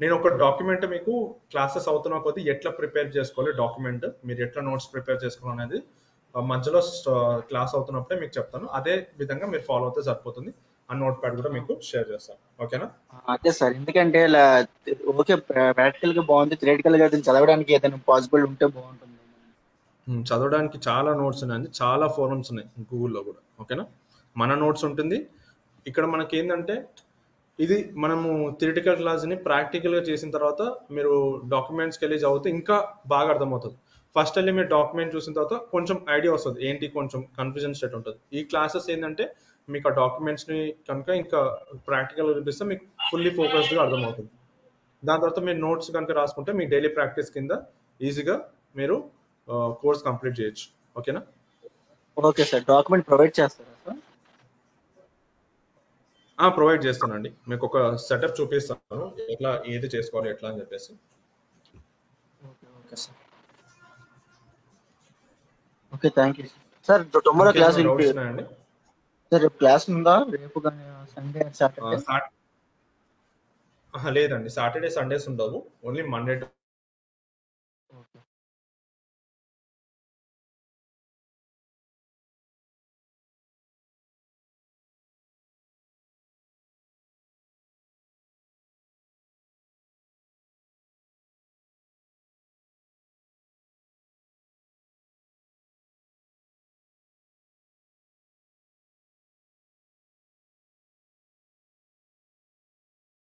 నేను ఒక డాక్యుమెంట్ మీకు క్లాసెస్ అవుతున్న కొద్దీ ఎట్లా ప్రిపేర్ చేసుకోవాలి డాక్యుమెంట్, మీరు ఎట్లా నోట్స్ ప్రిపేర్ చేసుకోవాలి అనేది మధ్యలో క్లాస్ అవుతున్నప్పుడే మీకు చెప్తాను. అదే విధంగా మీరు ఫాలో అవుతే సరిపోతుంది. ఆ నోట్ ప్యాడ్ కూడా మీకు షేర్ చేస్తాను. ఓకేనా? అదే సార్, ఎందుకంటే ఇలా ఓకే ప్రాక్టికల్ గా బాగుంది, థియరిటికల్ గా దీన్ని చదవడానికి ఏదైనా పాసిబుల్ ఉంటే బాగుంటుంది. చదవడానికి చాలా నోట్స్ ఉన్నాయండి, చాలా ఫోరమ్స్ ఉన్నాయి గూగుల్లో కూడా. ఓకేనా, మన నోట్స్ ఉంటుంది ఇక్కడ. మనకి ఏంటంటే ఇది మనము థియరిటికల్ క్లాస్ని ప్రాక్టికల్గా చేసిన తర్వాత మీరు డాక్యుమెంట్స్కి వెళ్ళి చదివితే ఇంకా బాగా అర్థమవుతుంది. ఫస్ట్ వెళ్ళి మీరు డాక్యుమెంట్ చూసిన తర్వాత కొంచెం ఐడియా వస్తుంది, ఏంటి కొంచెం కన్ఫ్యూజన్ స్టేట్ ఉంటుంది. ఈ క్లాసెస్ ఏంటంటే మీకు ఆ డాక్యుమెంట్స్ని కనుక ఇంకా ప్రాక్టికల్గా చూపిస్తే మీకు ఫుల్లీ ఫోకస్డ్గా అర్థమవుతుంది. దాని తర్వాత మీరు నోట్స్ కనుక రాసుకుంటే మీ డైలీ ప్రాక్టీస్ కింద ఈజీగా మీరు కోర్స్ కంప్లీట్ చేయొచ్చు. ఓకేనా? ఓకే సార్, డాక్యుమెంట్ ప్రొవైడ్ చేస్తారా సార్? ప్రొవైడ్ చేస్తానండి, మీకు ఒక సెటప్ చూపిస్తాను ఎట్లా ఏది చేసుకోవాలి ఎట్లా అని చెప్పేసి. Okay sir. Okay, thank you sir. Tomorrow class doubts ఉన్నాయండి? సార్ రేపు క్లాస్ ఉందా? రేపు కానీ సండే సాటర్డే? లేదండి, సాటర్డే సండేస్ ఉండవు, ఓన్లీ మండే టు